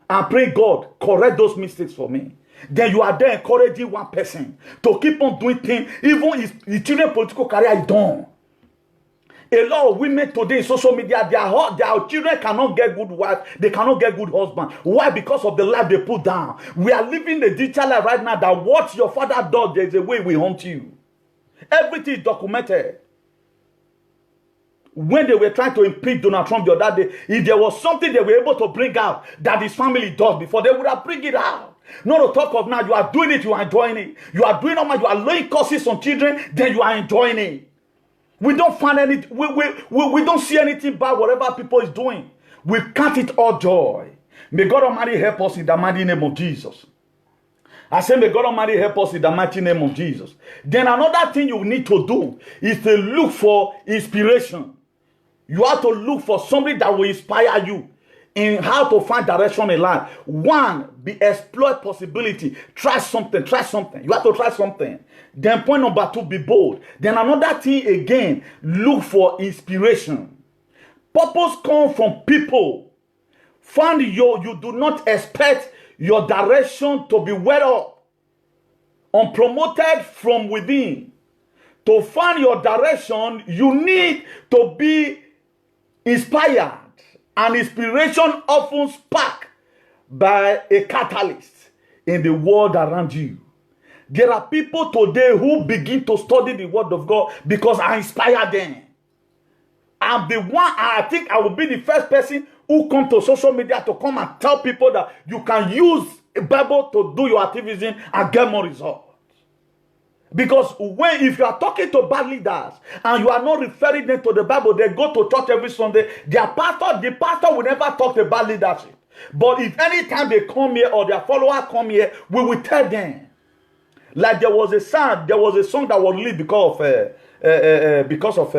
And pray God, correct those mistakes for me. Then you are there encouraging one person to keep on doing things, even his children's political career is done. A lot of women today in social media, their children cannot get good wife, they cannot get good husband. Why? Because of the life they put down. We are living the digital life right now that what your father does, there is a way we hunt you. Everything is documented. When they were trying to impeach Donald Trump the other day, if there was something they were able to bring out that his family does before, they would have bring it out. Not to talk of now, you are doing it, you are enjoying it. You are doing normal, you are laying curses on children, then you are enjoying it. We don't find any, we don't see anything bad whatever people is doing. We count it all joy. May God Almighty help us in the mighty name of Jesus. I say, may God Almighty help us in the mighty name of Jesus. Then another thing you need to do is to look for inspiration. You have to look for somebody that will inspire you in how to find direction in life. One, explore possibility. Try something. You have to try something. Then point number 2, be bold. Then another thing again, look for inspiration. Purpose comes from people. You do not expect your direction to be well up, unpromoted from within. To find your direction, you need to be inspired, and inspiration often sparked by a catalyst in the world around you. There are people today who begin to study the word of God because I inspire them. I'm the one, I think I will be the first person who come to social media to come and tell people that you can use a Bible to do your activism and get more results. Because if you are talking to bad leaders and you are not referring them to the Bible, they go to church every Sunday, the pastor will never talk about leadership. But if any time they come here or their followers come here, we will tell them. Like there was a song that was released because of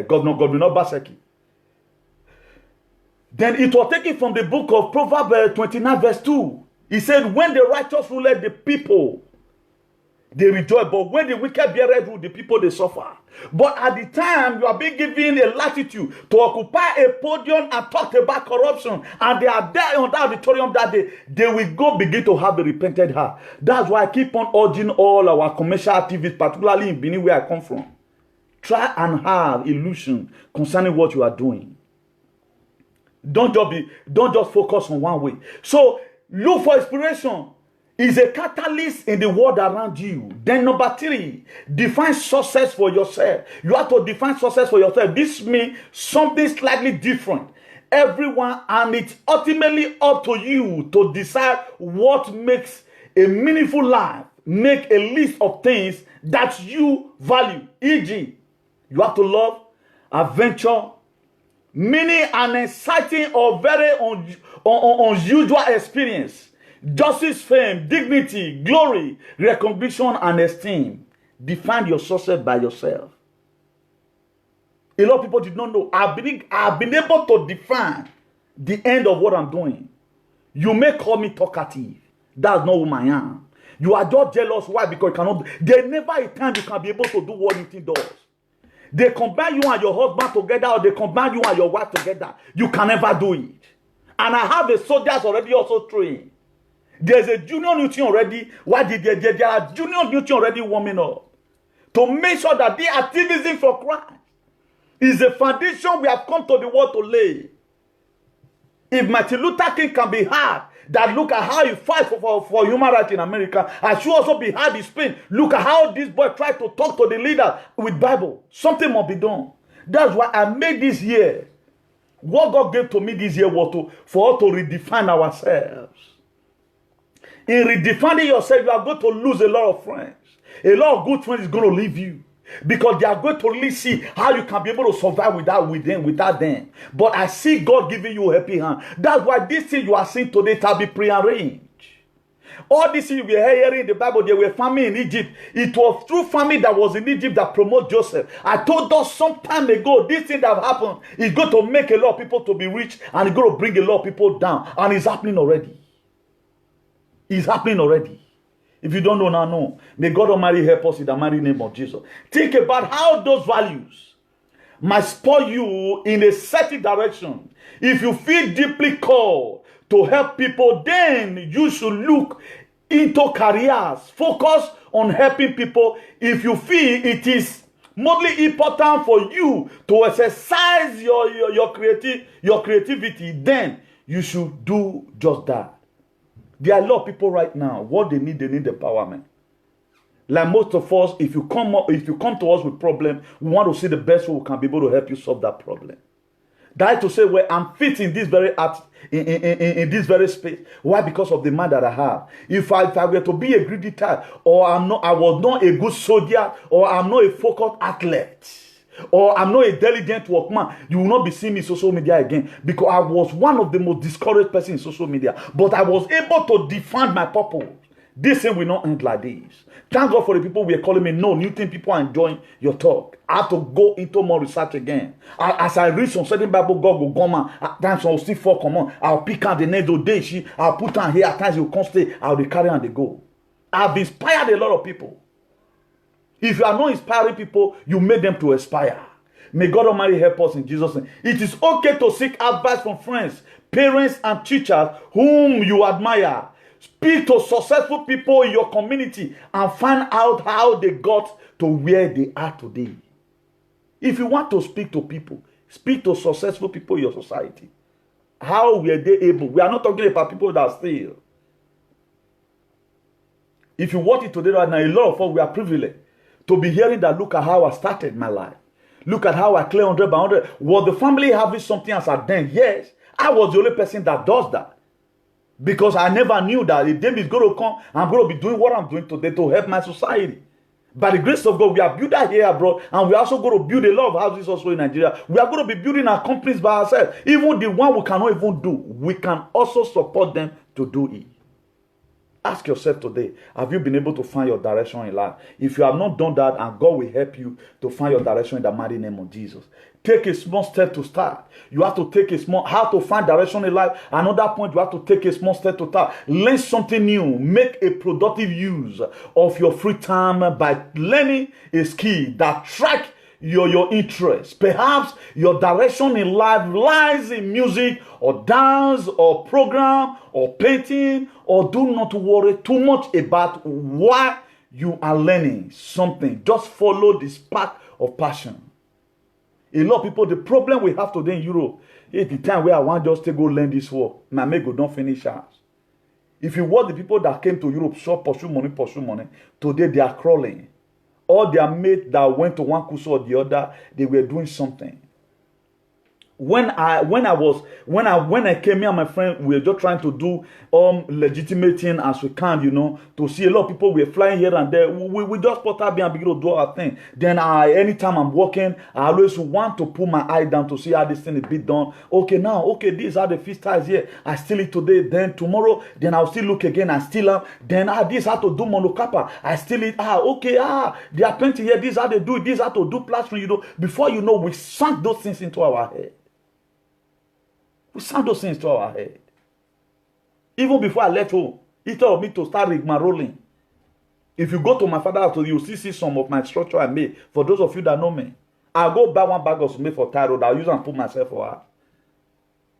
Governor Obaseki. Then it was taken from the book of Proverbs 29 verse 2. He said, when the righteous rule the people, they rejoice, but when the wicked bear rule, the people they suffer. But at the time you are being given a latitude to occupy a podium and talk about corruption, and they are there on the auditorium that day, they will go begin to have a repented heart. That's why I keep on urging all our commercial activities, particularly in Benin where I come from. Try and have illusion concerning what you are doing. Don't just focus on one way. So look for inspiration. Is a catalyst in the world around you. Then number 3, define success for yourself. You have to define success for yourself. This means something slightly different. Everyone, and it's ultimately up to you to decide what makes a meaningful life. Make a list of things that you value. E.g., you have to love, adventure, meaning an exciting or very unusual experience. Justice, fame, dignity, glory, recognition, and esteem. Define your success by yourself. A lot of people did not know. I've been able to define the end of what I'm doing. You may call me talkative. That's not who I am. You are just jealous. Why? Because you cannot. There's never a time you can be able to do what you think does. They combine you and your husband together, or they combine you and your wife together. You can never do it. And I have a soldiers already also trained. There's a junior nutrient already. Why did there are junior nutrient already warming up to make sure that the activism for Christ is a foundation we have come to the world to lay. If Martin Luther King can be heard, that look at how he fights for human rights in America, I should also be heard in Spain. Look at how this boy tried to talk to the leader with Bible. Something must be done. That's why I made this year. What God gave to me this year was for us to redefine ourselves. In redefining yourself, you are going to lose a lot of friends. A lot of good friends is going to leave you. Because they are going to really see how you can be able to survive without them. But I see God giving you a happy hand. That's why this thing you are seeing today shall be prearranged. All this thing you were hearing in the Bible, there were famine in Egypt. It was through famine that was in Egypt that promoted Joseph. I told us some time ago, this thing that happened is going to make a lot of people to be rich, and it's going to bring a lot of people down. And it's happening already. It's happening already. If you don't know now, no. May God Almighty help us in the mighty name of Jesus. Think about how those values might spur you in a certain direction. If you feel deeply called to help people, then you should look into careers. Focus on helping people. If you feel it is mostly important for you to exercise your creativity, then you should do just that. There are a lot of people right now, what they need empowerment. Like most of us, if you come to us with problem, we want to see the best way we can be able to help you solve that problem. That is to say, well, I'm fit in this very in this very space. Why? Because of the man that I have. If I were to be a greedy type, or I was not a good soldier, or I'm not a focused athlete, or I'm not a diligent workman, you will not be seeing me in social media again, because I was one of the most discouraged persons in social media. But I was able to define my purpose. This thing will not end like this. Thank God for the people who are calling me. No, new thing, people are enjoying your talk. I have to go into more research again. As I read some certain Bible, God will come on. At times I'll still fall, come on. I'll pick out the next day. I'll put on here. At times you can't stay. I'll carry on the go. I've inspired a lot of people. If you are not inspiring people, you made them to aspire. May God Almighty help us in Jesus' name. It is okay to seek advice from friends, parents, and teachers whom you admire. Speak to successful people in your community and find out how they got to where they are today. If you want to speak to people, speak to successful people in your society. How were they able? We are not talking about people that steal. If you watch it today right now, a lot of us, we are privileged to be hearing that. Look at how I started my life. Look at how I clear 100 by 100. Was the family having something as I done? Yes. I was the only person that does that. Because I never knew that the day is going to come, I'm going to be doing what I'm doing today to help my society. By the grace of God, we are building here abroad, and we are also going to build a lot of houses also in Nigeria. We are going to be building our companies by ourselves. Even the one we cannot even do, we can also support them to do it. Ask yourself today, have you been able to find your direction in life? If you have not done that, and God will help you to find your direction in the mighty name of Jesus. Take a small step to start. You have to take a small, how to find direction in life. Another point, you have to take a small step to start. Learn something new. Make a productive use of your free time by learning a skill that track your interests. Perhaps your direction in life lies in music or dance or program or painting, or do not worry too much about why you are learning something. Just follow the spark of passion. A lot of people, the problem we have today in Europe is the time where I want just to go learn this work. My mate go don't finish us. If you watch the people that came to Europe, saw pursue money, today they are crawling. All their mates that went to one course or the other, they were doing something. When I came here, my friend, we were just trying to do legitimate thing as we can, to see a lot of people were flying here and there. We just put up and begin to do our thing. Then anytime I'm working, I always want to put my eye down to see how this thing is being done. Okay, these are the freestyles here. I steal it today, then tomorrow, then I'll still look again and steal them. Then this how to do monocapa. I steal it. They are plenty here. This how they do it. This how to do plastering. Before you know, we sank those things into our head. We sound those things to our head. Even before I left home, instead of me to start rigmaroling. If you go to my father's house, you'll see some of my structure I made. For those of you that know me, I'll go buy one bag of cement for thyroid. I'll use and put myself for her.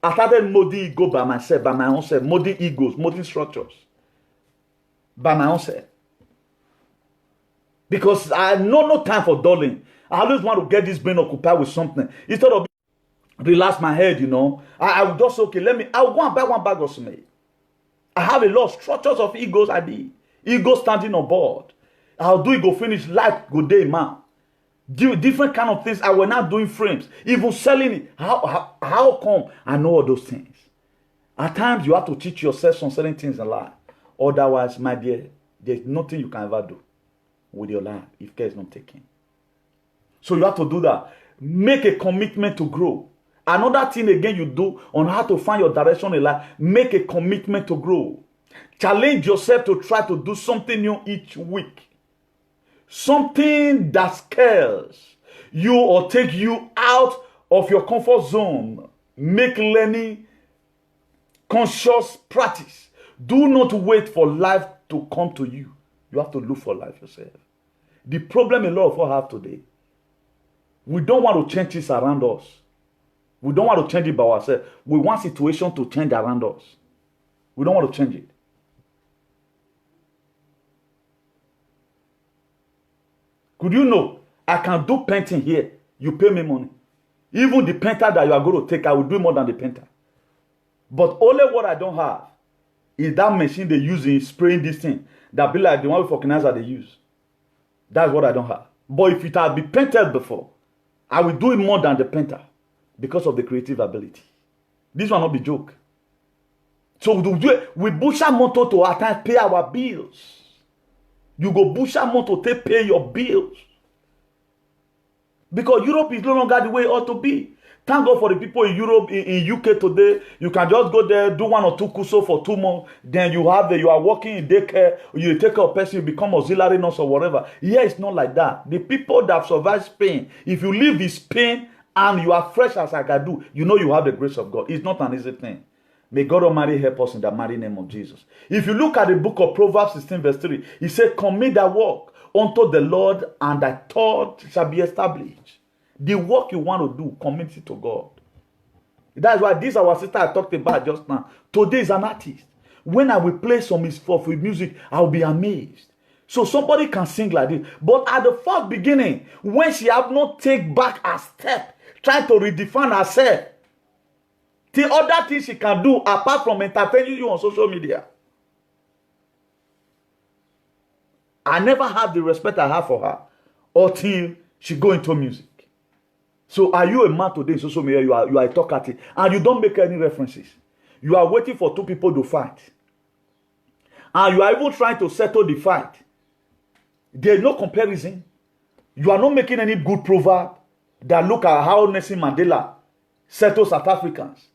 I started molding ego by myself, by my own self, molding egos, molding structures by my own self. Because I have no time for dulling. I always want to get this brain occupied with something. Instead of relax my head, I will just say, okay, I'll go and buy one bag of cement. I have a lot of structures of egos I did. Ego standing on board. I'll do it, go finish life, go day, man. Different kind of things. I was not doing frames, even selling it. How come I know all those things? At times, you have to teach yourself some certain things in life. Otherwise, my dear, there's nothing you can ever do with your life if care is not taken. So you have to do that. Make a commitment to grow. Another thing again you do on how to find your direction in life, make a commitment to grow. Challenge yourself to try to do something new each week. Something that scares you or take you out of your comfort zone. Make learning conscious practice. Do not wait for life to come to you. You have to look for life yourself. The problem a lot of us have today, we don't want to change things around us. We don't want to change it by ourselves. We want situation to change around us. We don't want to change it. Could you know, I can do painting here. You pay me money. Even the painter that you are going to take, I will do more than the painter. But only what I don't have is that machine they use in spraying this thing. That be like the one with organizer they use. That's what I don't have. But if it had been painted before, I will do it more than the painter because of the creative ability. This will not be joke. So we butcher motor to at times pay our bills. You go butcher motor to pay your bills. Because Europe is no longer the way it ought to be. Thank God for the people in Europe, in UK today. You can just go there, do 1 or 2 kuso for 2 months. Then you are working in daycare. You take care of person, you become auxiliary nurse or whatever. Here it's not like that. The people that have survived Spain, if you live in Spain and you are fresh as I can do, you know you have the grace of God. It's not an easy thing. May God Almighty help us in the mighty name of Jesus. If you look at the book of Proverbs 16 verse 3, he said, commit thy work unto the Lord and thy thought shall be established. The work you want to do, commit it to God. That's why this our sister I talked about just now. Today is an artist. When I will play some for music, I will be amazed. So somebody can sing like this. But at the first beginning, when she have not take back a step, trying to redefine herself, the other thing she can do apart from entertaining you on social media. I never have the respect I have for her until she go into music. So are you a man today in social media? You are a talkative and you don't make any references. You are waiting for 2 people to fight. And you are even trying to settle the fight. There is no comparison. You are not making any good proverb that look at how Nelson Mandela settled South Africans.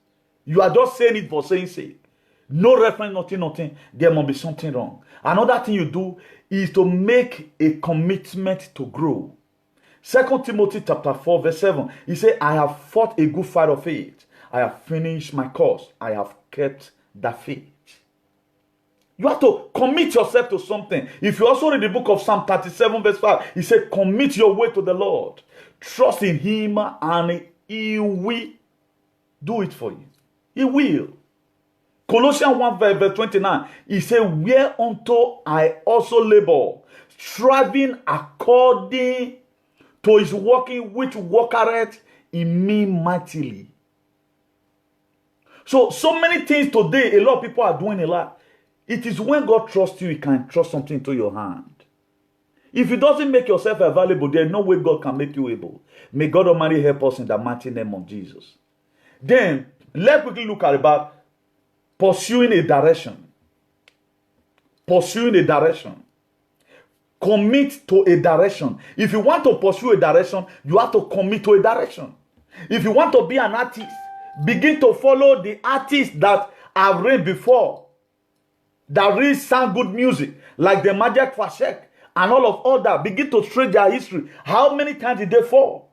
You are just saying it for saying sake. No reference, nothing. There must be something wrong. Another thing you do is to make a commitment to grow. 2 Timothy chapter 4 verse 7. He said, I have fought a good fight of faith. I have finished my course. I have kept the faith. You have to commit yourself to something. If you also read the book of Psalm 37 verse 5, he said, commit your way to the Lord. Trust in him and he will do it for you. He will. Colossians 1 verse 29, he said, whereunto I also labor, striving according to his working, which worketh in me mightily. So many things today, a lot of people are doing a lot. It is when God trusts you, he can trust something into your hand. If he doesn't make yourself available, there is no way God can make you able. May God Almighty help us in the mighty name of Jesus. Then, let's quickly look at about pursuing a direction. Pursuing a direction. Commit to a direction. If you want to pursue a direction, you have to commit to a direction. If you want to be an artist, begin to follow the artists that have read before, that really sound good music, like the Majak Fashek and all of that. Begin to trace their history. How many times did they fall?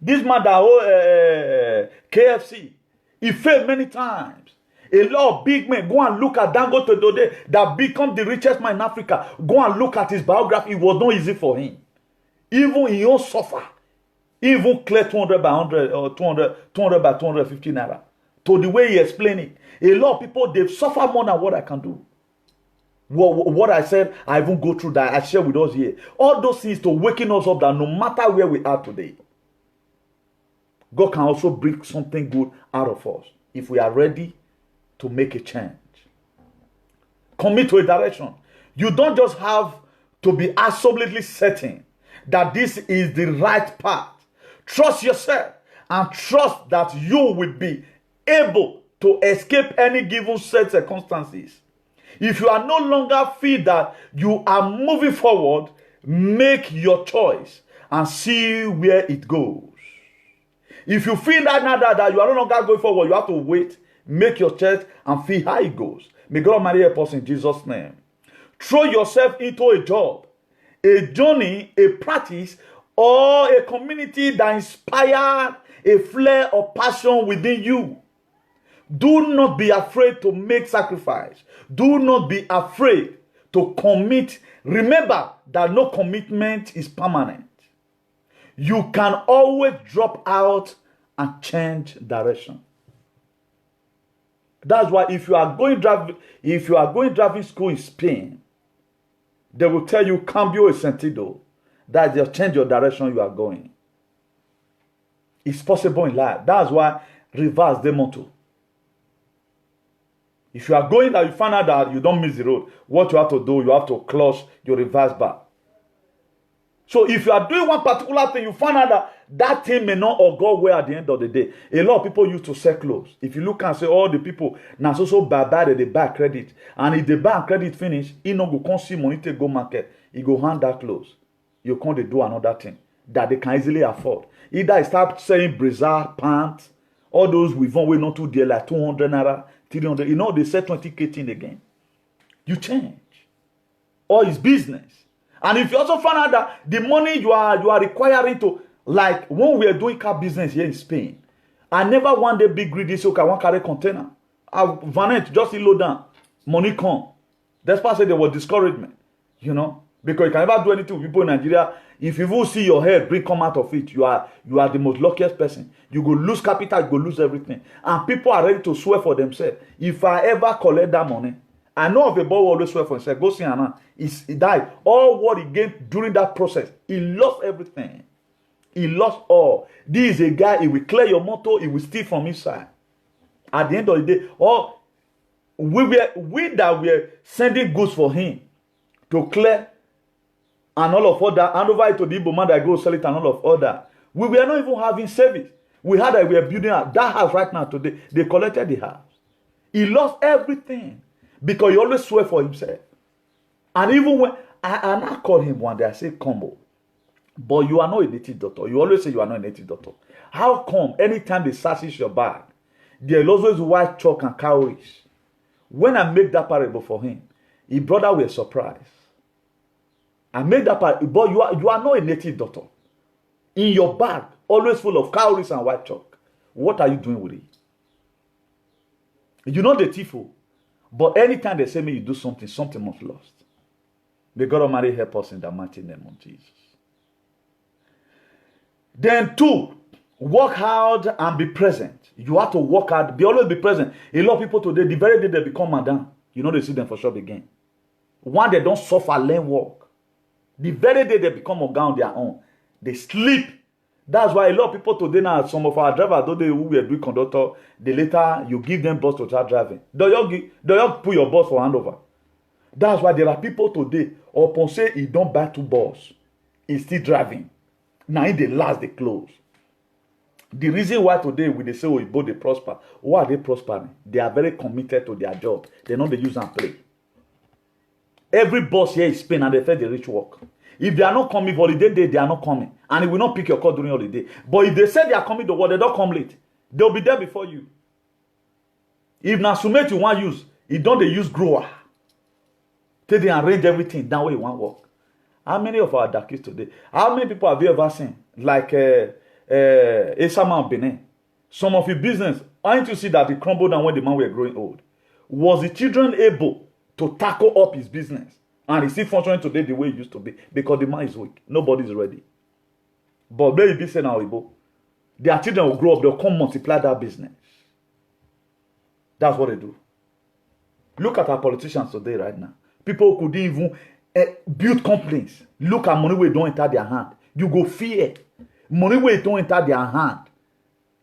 This man that KFC, he failed many times. A lot of big men. Go and look at Dangote today that become the richest man in Africa. Go and look at his biography. It was not easy for him. Even he won't suffer. Even clear 200 by 100 or 200 by 250 naira. To the way he explained it. A lot of people, they've suffered more than what I can do. What I said, I even go through that. I share with us here. All those things to waking us up that no matter where we are today, God can also bring something good out of us if we are ready to make a change. Commit to a direction. You don't just have to be absolutely certain that this is the right path. Trust yourself and trust that you will be able to escape any given set circumstances. If you are no longer feel that you are moving forward, make your choice and see where it goes. If you feel that now that you are no longer going forward, you have to wait, make your choice and feel how it goes. May God Almighty help us in Jesus' name. Throw yourself into a job, a journey, a practice, or a community that inspires a flare of passion within you. Do not be afraid to make sacrifice. Do not be afraid to commit. Remember that no commitment is permanent. You can always drop out and change direction. That's why if you are going driving school in Spain, they will tell you cambio e sentido. That just change your direction you are going. It's possible in life. That's why reverse the motto. If you are going that you find out that you don't miss the road, what you have to do, you have to clutch your reverse back. So if you are doing one particular thing, you find out that that thing may not or go well at the end of the day. A lot of people used to sell clothes. If you look and say all the people now so bad they buy credit, and if they buy credit finish, he no go come see money to go market. He go hand that clothes. You can't do another thing that they can easily afford. Either I start selling brazier pants, all those with one way not too dear like 200 naira, 300. You know they sell 20k thing again. You change. Or it's business. And if you also find out that the money you are requiring to, like when we are doing car business here in Spain, I never one day big greedy so I want carry container. I vanet just load down, money come. That's why I said there was discouragement, you know, because you can never do anything with people in Nigeria. If you will see your head bring come out of it, you are the most luckiest person. You go lose capital, you go lose everything, and people are ready to swear for themselves. If I ever collect that money, I know of a boy who always swear for himself. Go see Anna. He died. All what he gained during that process, he lost everything. He lost all. This is a guy, he will clear your motor, he will steal from inside. At the end of the day, we that were sending goods for him to clear and all of other, hand over it to the Igbo man that go sell it and all of other. We were not even having service. We had that we were building that house right now today. They collected the house. He lost everything. Because he always swear for himself. And even when I called him one day, I said, Combo, but you are not a native doctor. You always say you are not a native doctor. How come anytime they search your bag, there is always white chalk and cowries? When I made that parable for him, his brother was surprised. I made that parable, but you are not a native doctor. In your bag, always full of cowries and white chalk. What are you doing with it? You're not the thief. But anytime they say me you do something, something must lost. May God Almighty help us in the mighty name of Jesus. Then 2, work hard and be present. You have to work hard, always be present. A lot of people today, the very day they become madam, you know they see them for sure again. One, they don't suffer, learn work. The very day they become organ on their own, they sleep. That's why a lot of people today now, some of our drivers, though they who were doing conductor, they later you give them bus to start driving. Do you put your bus for handover? That's why there are people today, upon say he don't buy 2 bus, he's still driving. Now in the last they close. The reason why today when they say both they prosper, why are they prospering? They are very committed to their job. They know they use and play. Every boss here is Spain and they fed the rich work. If they are not coming for holiday day, they are not coming. And it will not pick your call during holiday. But if they say they are coming to work, they don't come late. They'll be there before you. If now sumate you want use, it don't they use grower. Till they arrange everything that way you want work. How many of our darkies today? How many people have you ever seen? Like Esama Benin. Some of your business, Aren't you see that it crumbled down when the man were growing old? Was the children able to tackle up his business? And is he functioning today the way it used to be? Because the man is weak. Nobody's ready. But maybe say now, their children will grow up, they'll come multiply that business. That's what they do. Look at our politicians today right now. People could even build companies. Look at money where don't enter their hand. You go fear. Money where don't enter their hand.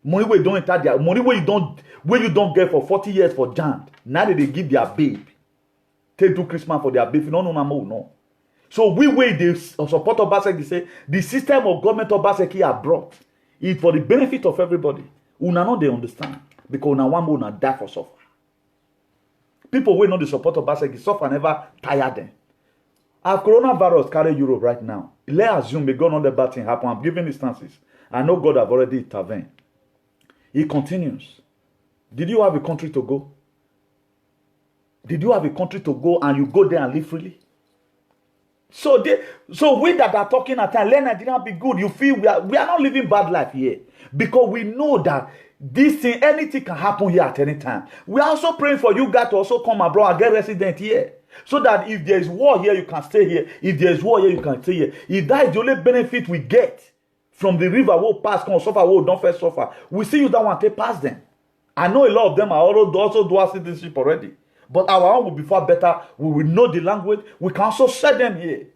Money where don't enter their money where you don't get for 40 years for jant. Now they give their babe. Take to Christmas for their baby. No. So we the support Obaseki say the system of government Obaseki are brought it for the benefit of everybody. Una know they understand because una one more die for suffer. People will know the support of Obaseki suffer never tire them. Our coronavirus carry Europe right now. Let's assume may God not the bad thing happen. I'm giving instances. I know God have already intervened. He continues. Did you have a country to go? Did you have a country to go and you go there and live freely? So we that are talking at time, let Nigeria be good. You feel we are not living bad life here. Because we know that this thing, anything can happen here at any time. We are also praying for you guys to also come abroad and get resident here. So that if there is war here, you can stay here. If there is war here, you can stay here. If that is the only benefit we get from the river, we'll pass, come suffer, we'll don't first suffer. We see you that want to pass them. I know a lot of them are also dual citizenship already. But our own will be far better. We will know the language. We can also set them here.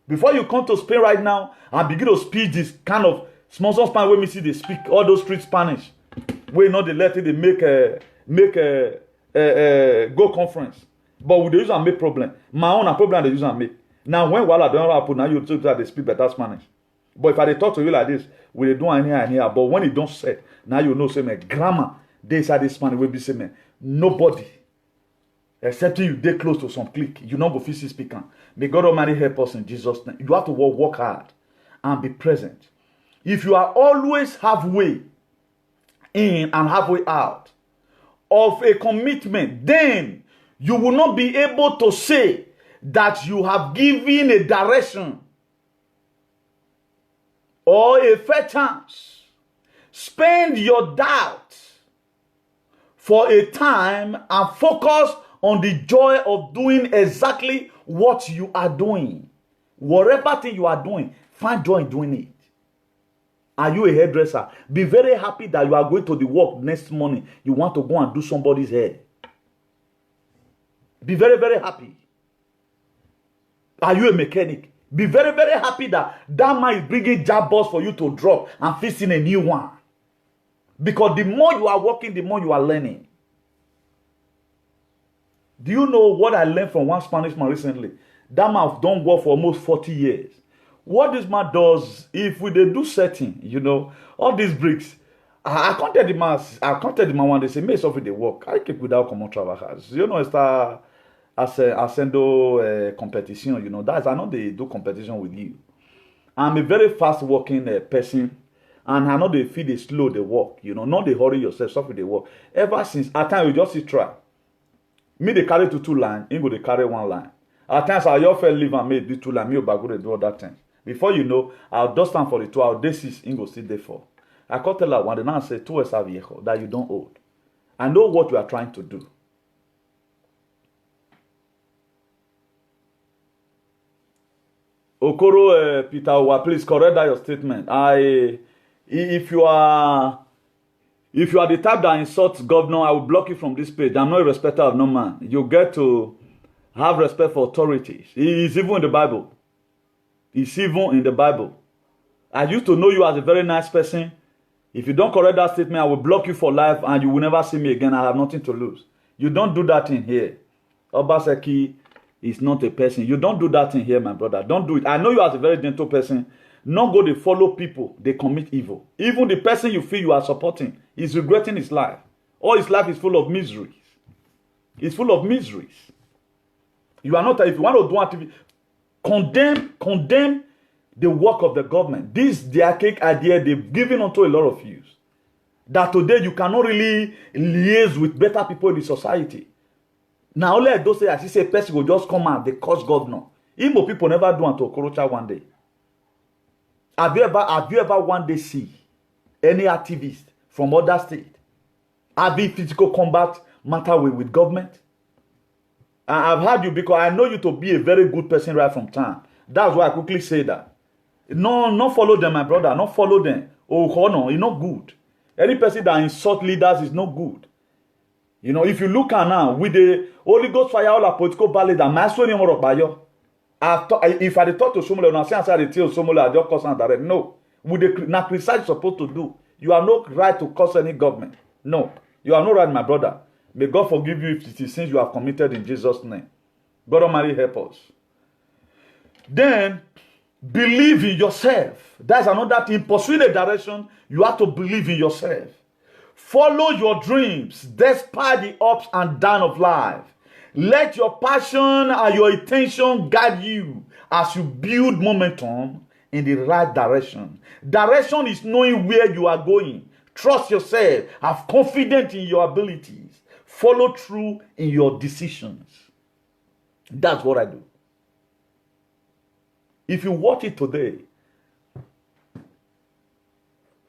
Before you come to Spain right now and begin to speak this kind of small Spanish where we see they speak all those street Spanish. We know they let it, they make a go conference. But with the use and make problem. My own problem they use and make. Now when Wala don't happen, now you talk that they speak better Spanish. But if I talk to you like this, we they do anything and here. But when it don't say, now you know say me grammar. They say this Spanish will be say me. Nobody. Except you they close to some clique. You not go physically speaking. May God Almighty help us in Jesus' name. You have to work hard and be present. If you are always halfway in and halfway out of a commitment, then you will not be able to say that you have given a direction or a fair chance. Spend your doubt for a time and focus on the joy of doing exactly what you are doing. Whatever thing you are doing, find joy in doing it. Are you a hairdresser? Be very happy that you are going to the work next morning. You want to go and do somebody's hair. Be very, very happy. Are you a mechanic? Be very, very happy that that man is bringing job boss for you to drop and fixing a new one. Because the more you are working, the more you are learning. Do you know what I learned from one Spanish man recently? That man has done work for almost 40 years. What this man does, if we they do setting, you know, all these bricks, I counted the man one day, say, may suffer the work. I keep without common travelers. You know, it's ascendo competition, you know, that's I know they do competition with you. I'm a very fast working person, and I know they feel they slow the work, you know, not they hurry yourself, suffer the work. Ever since, at times you just see try. Me they carry to 2 lines, Ingo they carry 1 line. At times I often leave and make the 2 lines, me or Bago they do all that thing. Before you know, I'll just stand for the 2, I'll day 6, Ingo still there 4. I can't tell her one, the now say 2 esa viejo, that you don't hold. I know what you are trying to do. Okoro Peter Owa, please correct that your statement. If you are the type that insults governor, I will block you from this page. I'm not a respecter of no man. You get to have respect for authorities. It's even in the Bible. It's even in the Bible. I used to know you as a very nice person. If you don't correct that statement, I will block you for life and you will never see me again. I have nothing to lose. You don't do that in here. Obaseki is not a person. You don't do that in here, my brother. Don't do it. I know you as a very gentle person. Not go to follow people. They commit evil. Even the person you feel you are supporting is regretting his life. All his life is full of miseries. It's full of miseries. You are not, if you want to do activity, condemn the work of the government. This the archaic idea they've given onto a lot of you. That today you cannot really liaise with better people in the society. Now only those say, as you say, person will just come out, they curse governor. Igbo people never do until Okorocha one day. Have you ever one day see any activist from other state having physical combat matter with government? I've heard you because I know you to be a very good person right from time. That's why I quickly say that. No, not follow them, my brother. Not follow them. Oh, no, it's not good. Any person that insult leaders is not good. You know, if you look at now, with the Holy Ghost fire, all the political ballet, that my son is more about if I talk to someone, I say I tell someone, I just cause and direct. No. With the not criticize supposed to do. You are not right to curse any government. No. You are not right, my brother. May God forgive you if it is sins you have committed in Jesus' name. God Almighty help us. Then, believe in yourself. That's another thing. Pursuing a direction, you have to believe in yourself. Follow your dreams despite the ups and downs of life. Let your passion and your intention guide you as you build momentum in the right direction. Direction is knowing where you are going. Trust yourself. Have confidence in your abilities. Follow through in your decisions. That's what I do. If you watch it today,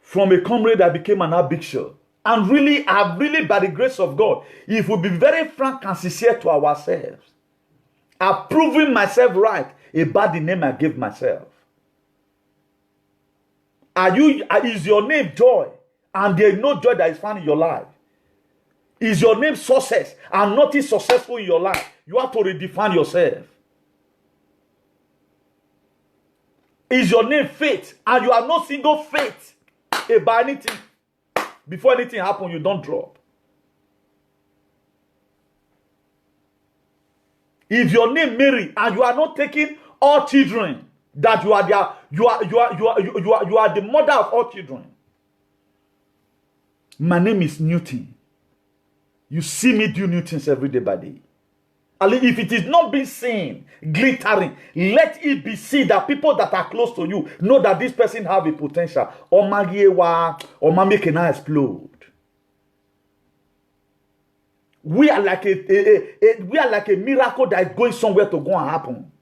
from a comrade that became an archbishop, and really, by the grace of God, if we be very frank and sincere to ourselves, I've proven myself right about the name I gave myself. Is your name joy, and there is no joy that is found in your life? Is your name success, and nothing successful in your life? You have to redefine yourself. Is your name faith, and you have no single faith about anything? Before anything happens, you don't drop. If your name Mary, and you are not taking all children, that you are the mother of all children. My name is Newton. You see me do new things every day by day. If it is not being seen, glittering, let it be seen that people that are close to you know that this person have a potential. Or make an explode. We are like a miracle that is going somewhere to go and happen.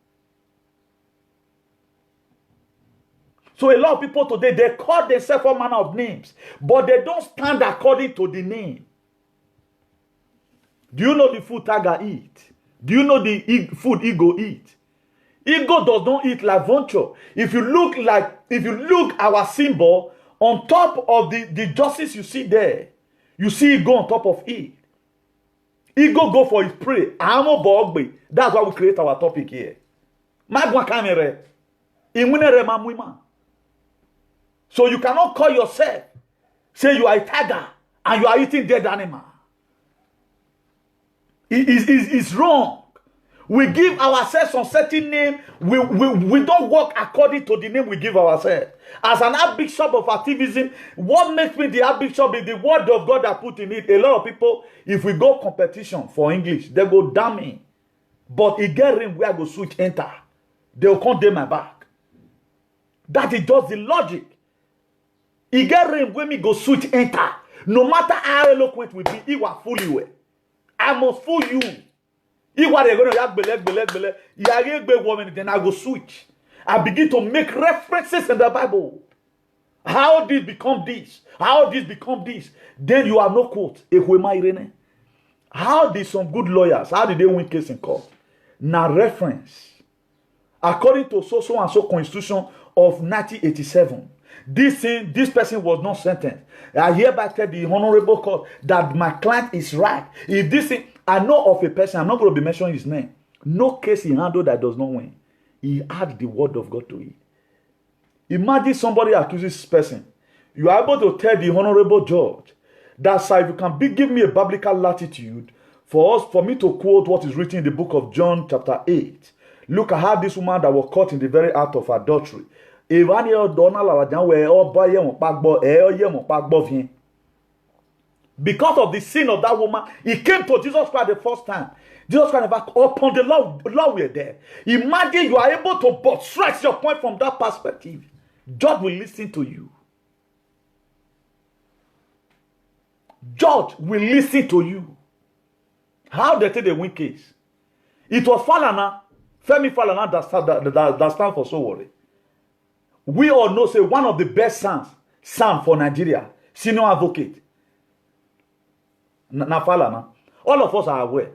So a lot of people today, they call themselves all manner of names, but they don't stand according to the name. Do you know the food tiger eat? Do you know the food ego eat? Ego does not eat like vulture. If you look our symbol on top of the justice you see there, you see ego on top of it. Ego go for his prey. That's why we create our topic here. So you cannot call yourself, say you are a tiger and you are eating dead animal. It's wrong. We give ourselves some certain name. We don't work according to the name we give ourselves. As an archbishop of activism, what makes me the archbishop is the word of God I put in it. A lot of people, if we go competition for English, they go damn me. But it get ring where I go switch enter. They will come down my back. That is just the logic. It get ring when me go switch enter. No matter how eloquent we be, it will fool you. I must fool you. If what they're going to then I go switch. I begin to make references in the Bible. How did become this? How did become this? Then you have no quote. How did some good lawyers, how did they win case in court? Now reference. According to so and so constitution of 1987, this person was not sentenced. I hereby tell the honorable court that my client is right. If this thing, I know of a person, I'm not going to be mentioning his name. No case he handled that does not win. He add the word of God to it. Imagine somebody accuses this person. You are able to tell the honorable judge that, sir, if you can give me a biblical latitude for me to quote what is written in the book of John chapter 8. Look at how this woman that was caught in the very act of adultery. Because of the sin of that woman, he came to Jesus Christ the first time. Jesus Christ never upon the law were there. Imagine you are able to but stretch your point from that perspective. God will listen to you. Judge will listen to you. How they take the win case? It was Falana, Femi Falana that stand for Sowore. We all know, say, one of the best sound for Nigeria, senior advocate. Nafala na. All of us are aware.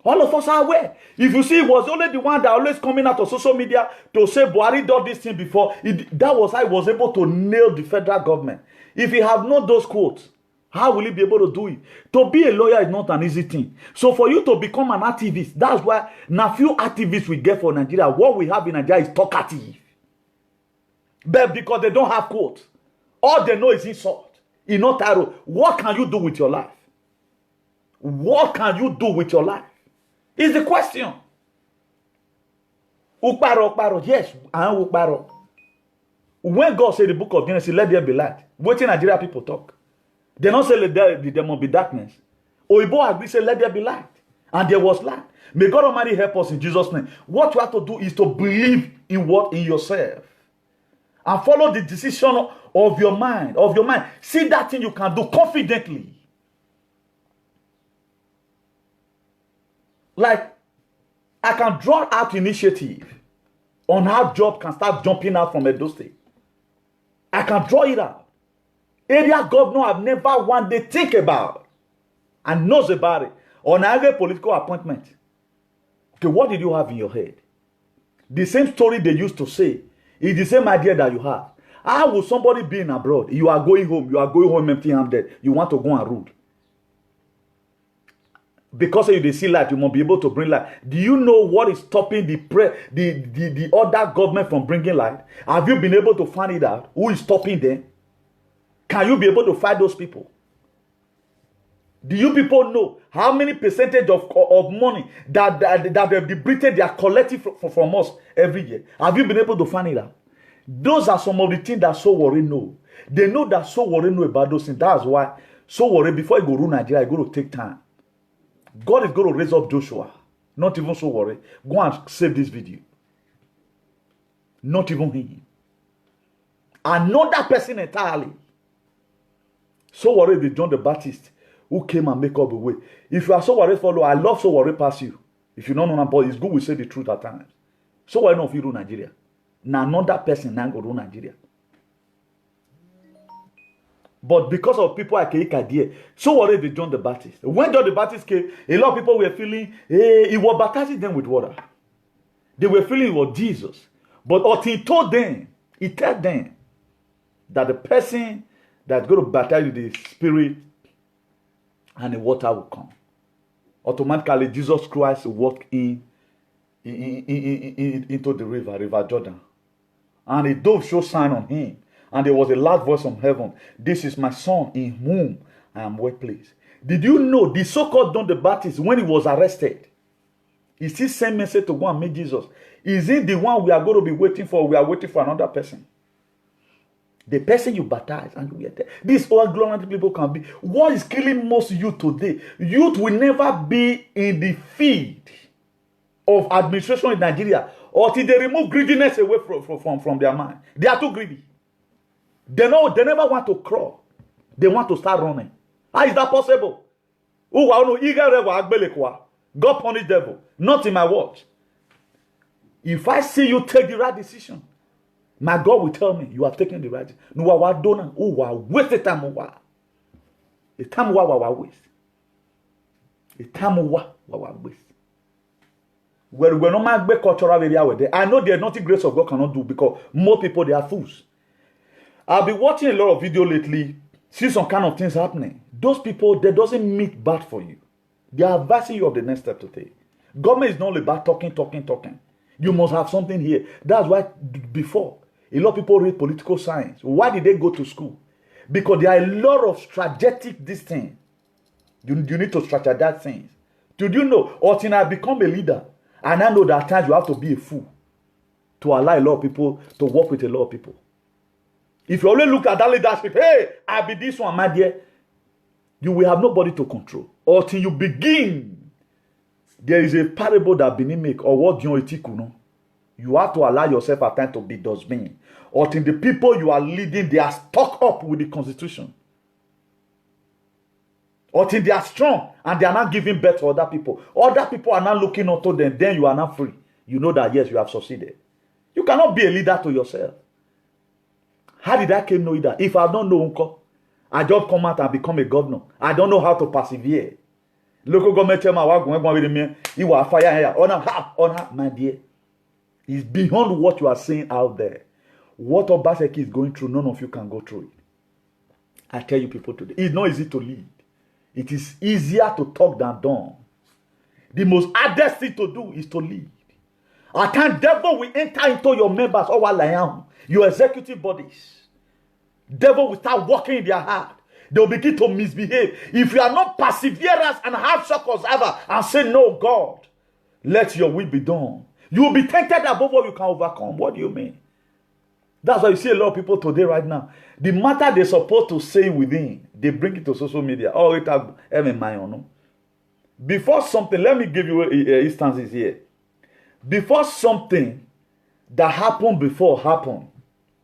All of us are aware. If you see, it was only the one that always coming out of social media to say Buhari done this thing before. That was how he was able to nail the federal government. If he have not those quotes, how will he be able to do it? To be a lawyer is not an easy thing. So for you to become an activist, that's why now few activists we get for Nigeria. What we have in Nigeria is talkative. But because they don't have quotes, all they know is insult. In not arrow. What can you do with your life? What can you do with your life? Is the question. Ukparo, yes, and ukparo. When God said in the book of Genesis, let there be light, what in Nigeria people talk? They don't say there must be darkness. Oibo agree say let there be light. And there was light. May God Almighty help us in Jesus' name. What you have to do is to believe in what? In yourself. And follow the decision of your mind. See that thing you can do confidently. Like, I can draw out initiative on how job can start jumping out from Edo State. I can draw it out. Area governor I've never one day think about and knows about it. On every political appointment. Okay, what did you have in your head? The same story they used to say is the same idea that you have. How will somebody be in abroad? You are going home empty-handed. You want to go and rule. Because you see light, you must be able to bring light. Do you know what is stopping the other government from bringing light? Have you been able to find it out? Who is stopping them? Can you be able to fight those people? Do you people know how many percentage of money that the Britain they are collecting from us every year? Have you been able to find it out? Those are some of the things that Sowore know. They know that Sowore know about those things. That's why Sowore, before he go rule Nigeria, he going to take time. God is going to raise up Joshua. Not even Sowore. Go and save this video. Not even him. Another person entirely. Sowore, the John the Baptist, who came and make up the way. If you are Sowore follower, I love Sowore pass you. If you don't know, but it's good we say the truth at times. Sowore no fit rule Nigeria. Now another person now go rule Nigeria. But because of people like idea, Sowore the John the Baptist. When John the Baptist came, a lot of people were feeling he was baptizing them with water. They were feeling it was Jesus. But until he told them that the person that's going to baptize with the Spirit and the water will come. Automatically, Jesus Christ walked into the river Jordan. And a dove showed sign on him. And there was a loud voice from heaven. This is my son in whom I am well pleased. Did you know the so-called John the Baptist, when he was arrested, he still sent message to go and meet Jesus? Is it the one we are going to be waiting for? We are waiting for another person. The person you baptize and you get there. These all glorious people can be. What is killing most youth today? Youth will never be in the field of administration in Nigeria until they remove greediness away from their mind. They are too greedy. They never want to crawl. They want to start running. How is that possible? God punish devil. Not in my watch. If I see you take the right decision, my God will tell me you have taken the right decision. No, wa don't. Waste the time. The time wa waste. The time wa waste. We're not make cultural area with there. I know there's nothing grace of God cannot do because more people they are fools. I've been watching a lot of video lately, see some kind of things happening. Those people, they doesn't mean bad for you. They are advising you of the next step to take. Government is not only about talking. You must have something here. That's why before, a lot of people read political science. Why did they go to school? Because there are a lot of strategic this thing. You need to strategize things. Did you know, until I become a leader, and I know that at times you have to be a fool to allow a lot of people to work with a lot of people. If you only look at that leadership, hey, I be this one, my dear, you will have nobody to control. Until you begin, there is a parable that Benin make, or what you know. You have to allow yourself at times to be dustbin. Until the people you are leading, they are stuck up with the constitution. Until they are strong and they are not giving birth to other people. Other people are not looking unto them, then you are not free. You know that, yes, you have succeeded. You cannot be a leader to yourself. How did I came know that? If I don't know Uncle, I just come out and become a governor. I don't know how to persevere. Local government chairman, you are fire here. On her, my dear. It's beyond what you are saying out there. What Obaseki is going through, none of you can go through it. I tell you people today, it's not easy to lead. It is easier to talk than done. The most hardest thing to do is to lead. At times, devil will enter into your members over your executive bodies. Devil will start working in their heart. They will begin to misbehave. If you are not perseverance and have success ever and say, no, God, let your will be done, you will be tempted above what you can overcome. What do you mean? That's why you see a lot of people today right now. The matter they're supposed to say within, they bring it to social media. Oh, it has before something, let me give you instances here. Before something that happened before happened,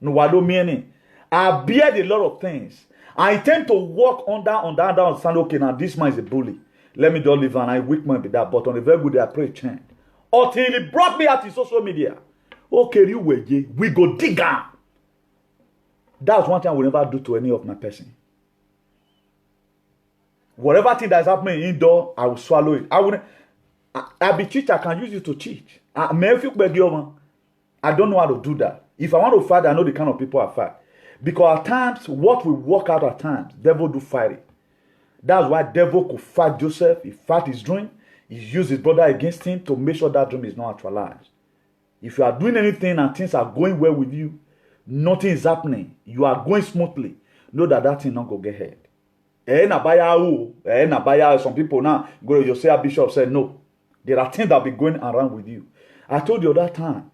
no, I don't mean it. I bear a lot of things. I tend to walk under and stand, okay, now this man is a bully. Let me just live and I weak man be that. But on a very good day, I pray change. Until he brought me out in social media. Okay, we go dig out. That's one thing I will never do to any of my person. Whatever thing that is happening indoor, I will swallow it. I be cheat, I can use it to cheat. I don't know how to do that. If I want to fight, I know the kind of people I fight. Because at times, what we work out at times, devil do fight it. That's why devil could fight Joseph. He fight his dream. He used his brother against him to make sure that dream is not actualized. If you are doing anything and things are going well with you, nothing is happening, you are going smoothly, know that thing not go get ahead. Some people now go to Josiah Bishop said no. There are things that be going around with you. I told you that time,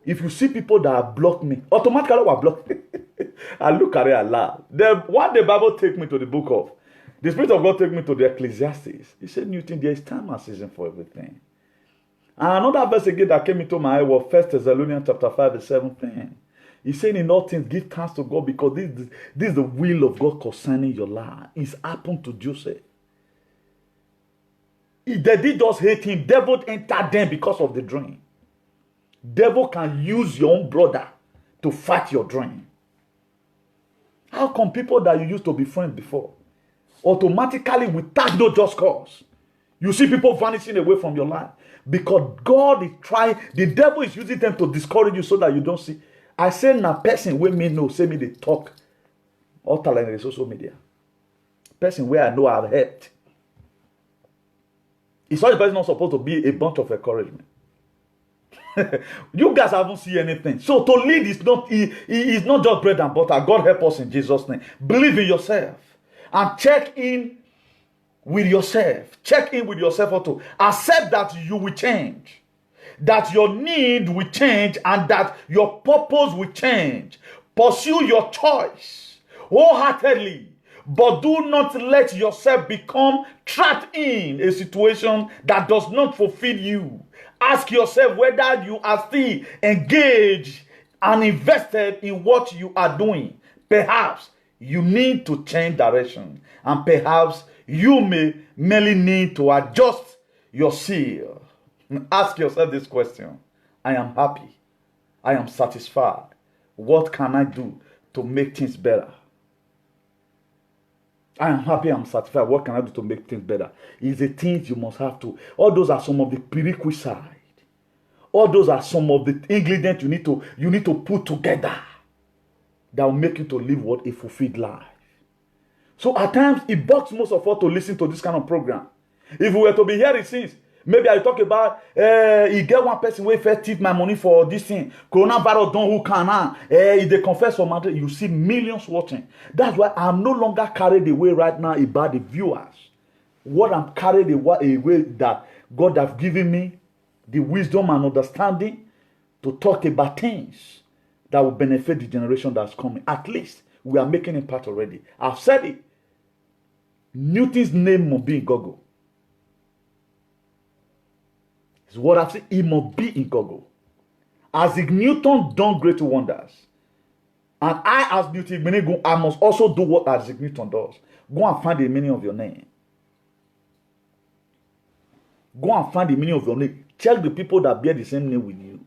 if you see people that block me, automatically I will block me. I look at it a lot. One the Bible take me to the book of, the Spirit of God take me to the Ecclesiastes. He said, Newton, there is time and season for everything. And another verse again that came into my eye was 1 Thessalonians chapter 5 verse 17. He said, in all things, give thanks to God because this is the will of God concerning your life. It's happened to Joseph. If they did just hate him, devil entered them because of the dream. Devil can use your own brother to fight your dream. How come people that you used to be friends before, automatically without no just cause, you see people vanishing away from your life? Because God is trying, the devil is using them to discourage you so that you don't see. I say na person wey me know, say me they talk all talent in social media. Person where I know I've helped. It's not the person not supposed to be a bunch of encouragement. You guys haven't seen anything. So to lead is not just bread and butter. God help us in Jesus' name. Believe in yourself and check in with yourself. Check in with yourself also. Accept that you will change. That your need will change and that your purpose will change. Pursue your choice wholeheartedly, but do not let yourself become trapped in a situation that does not fulfill you. Ask yourself whether you are still engaged and invested in what you are doing. Perhaps you need to change direction, and perhaps you may merely need to adjust your seal. Ask yourself this question. I am happy. I am satisfied. What can I do to make things better? I am happy, I am satisfied. What can I do to make things better? It's the things you must have to. All those are some of the prerequisites. All those are some of the ingredients you need to put together that will make you to live what a fulfilled life. So at times it bugs most of us to listen to this kind of program. If we were to be hearing things, maybe I talk about he get one person who first tip my money for this thing. Coronavirus don't who can if they confess for matter, you see millions watching. That's why I'm no longer carried away right now about the viewers. What I'm carried away that God have given me the wisdom and understanding to talk about things that will benefit the generation that's coming. At least we are making it part already. I've said it. Newton's name must be in Google. It's what I've said. It must be in Google. As if Newton done great wonders, and I as Newton, I must also do what Isaac Newton does. Go and find the meaning of your name. Go and find the meaning of your name. Check the people that bear the same name with you.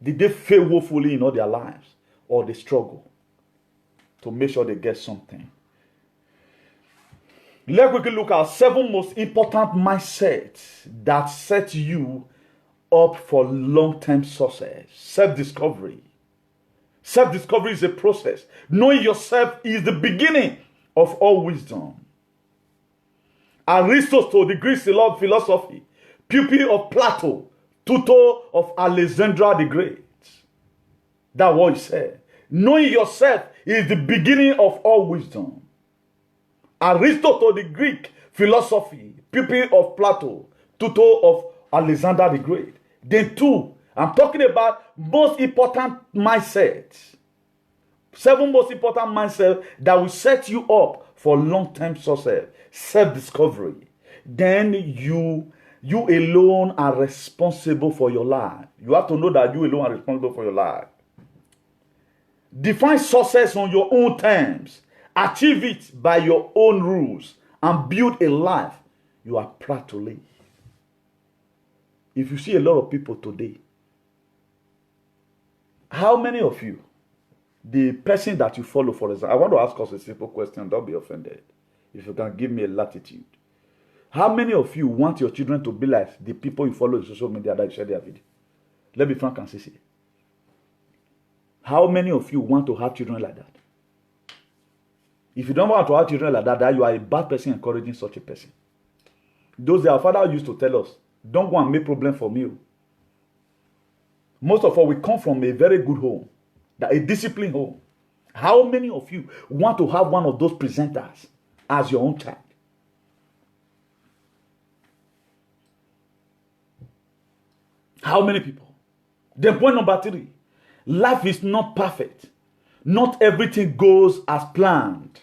Did they fail woefully in all their lives, or they struggle? to make sure they get something. Let's quickly look at 7 most important mindsets that set you up for long-term success. Self-discovery. Self-discovery is a process. Knowing yourself is the beginning of all wisdom. Aristotle, the Greek philosophy, pupil of Plato, tutor of Alexander the Great. That's what he said. Knowing yourself is the beginning of all wisdom. Aristotle, the Greek philosophy, pupil of Plato, tutor of Alexander the Great. Then 2, I'm talking about most important mindsets. 7 most important mindsets that will set you up for long-term success. Self-discovery. Then you alone are responsible for your life. You have to know that you alone are responsible for your life. Define success on your own terms. Achieve it by your own rules and build a life you are proud to live. If you see a lot of people today, how many of you, the person that you follow, for example, I want to ask us a simple question, don't be offended. If you can give me a latitude. How many of you want your children to be like the people you follow on social media that you share their video? Let me be frank and sincere. How many of you want to have children like that? If you don't want to have children like that, you are a bad person encouraging such a person. Those our father used to tell us, don't go and make problem for me. Most of us, we come from a very good home, a disciplined home. How many of you want to have one of those presenters as your own child? How many people? Then point number 3, life is not perfect. Not everything goes as planned.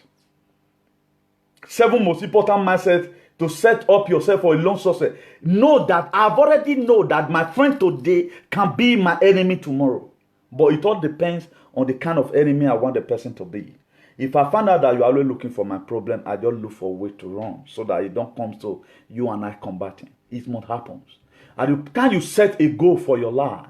7 most important mindsets to set up yourself for a long success. Know that I've already know that my friend today can be my enemy tomorrow. But it all depends on the kind of enemy I want the person to be. If I find out that you're always looking for my problem, I just look for a way to run so that it don't come to you and I combating. It won't happen. And can you set a goal for your life?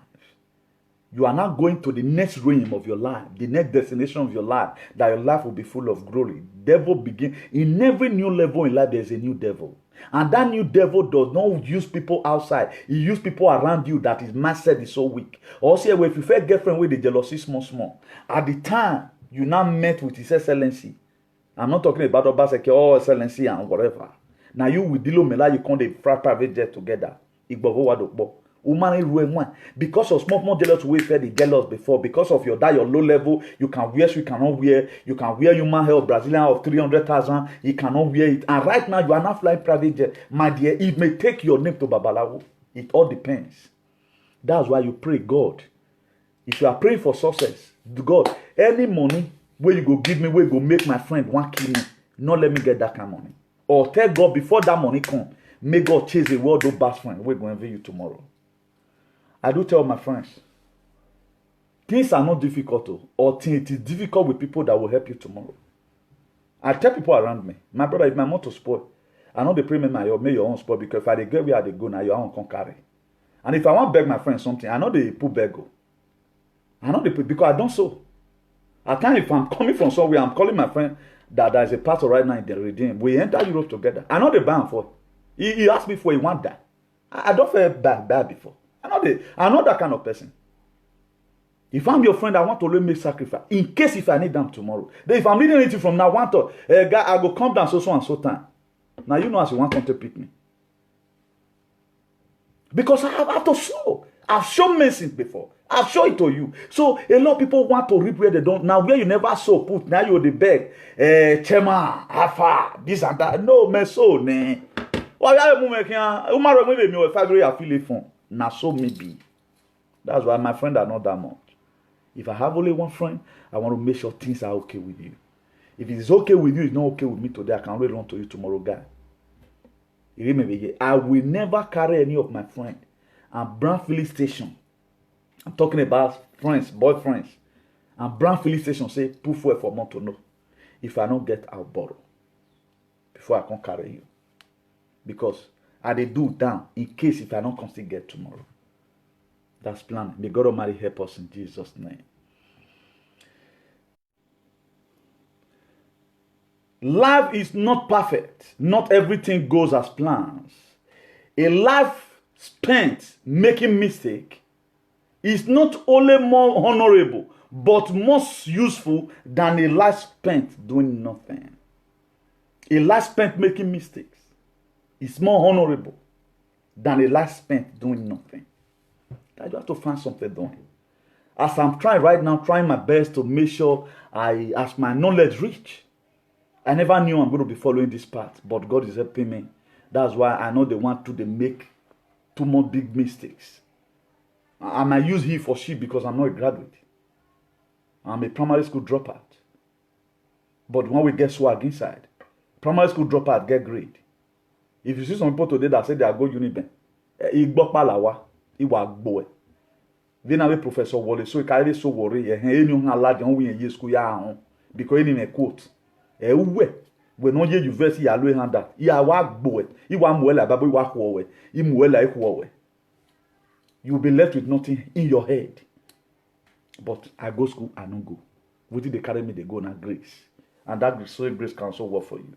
You are not going to the next realm of your life, the next destination of your life, that your life will be full of glory. Devil begin in every new level in life. There's a new devil, and that new devil does not use people outside. He uses people around you that his mindset is so weak. Also, if you first girlfriend with the jealousy small, at the time you now met with His Excellency. I'm not talking about Obaseki or Excellency and whatever. Now you with Dilo Mela, you come the private jet together. Because of small jealous way fed the jealous before, because of your low level, you can wear, you cannot wear, you can wear human hair of Brazilian of 300,000, you cannot wear it. And right now you are not flying private jet, my dear. It may take your name to Babalawo. It all depends. That's why you pray, God. If you are praying for success, God, any money where you go give me, where you go make my friend want kill me, not let me get that kind of money. Or tell God before that money come, may God chase a world of best friend. We're going to envy you tomorrow. I do tell my friends, things are not difficult, or it is difficult with people that will help you tomorrow. I tell people around me, my brother, if my motor spoil, I know they pray may your own spoil, because if I get where they go now, your own can carry. And if I want to beg my friend something, I know they put beg go. I know they put, because I don't so. At times, if I'm coming from somewhere, I'm calling my friend that there is a pastor right now in the Redeem. We enter Europe together. I know they buy him for. He asked me for he want that. I don't feel bad before. I'm not that kind of person. If I'm your friend, I want to let me sacrifice in case if I need them tomorrow. Then if I'm needing anything from now, I want to, guy, I go come down so and so time. Now you know as you want to pick me. Because I have to show. I've shown mercy before. I've shown it to you. So a lot of people want to reap where they don't. Now where you never sow, put now you're the beg. Chema, Alpha, this and that. No, me so ne. Why are you making? Umaro maybe me if I agree I feel it from. Now so maybe. That's why my friend are not that much. If I have only one friend, I want to make sure things are okay with you. If it is okay with you, it's not okay with me today, I can really run to you tomorrow, guy. I will never carry any of my friends and brand filling station. I'm talking about friends, boyfriends. And brand filling station say, put fuel for month to know. If I don't get, I'll borrow. Before I can carry you. Because I dey do down in case if I don't come still get tomorrow. That's plan. May God Almighty help us in Jesus' name. Life is not perfect. Not everything goes as planned. A life spent making mistake is not only more honorable, but most useful than a life spent doing nothing. A life spent making mistakes is more honorable than a life spent doing nothing. I just have to find something doing. As I'm trying right now, trying my best to make sure as my knowledge reach. I never knew I'm going to be following this path, but God is helping me. That's why I know they want to make too much big mistakes. I might use he for she because I'm not a graduate. I'm a primary school dropout. But when we get swag inside, primary school dropout get grade. If you see some people today that say they are going Uniben, then I Professor Wale, so I so worry, and lad on school ya because in a quote. When no university ya lo hand that. Ya wa gbo e. Iwa muela babo iwa kwo we. Imuela ekwo we. You'll be left with nothing in your head. But I go school, I don't go. What did they carry me? They go now grace. And that grace can also work for you.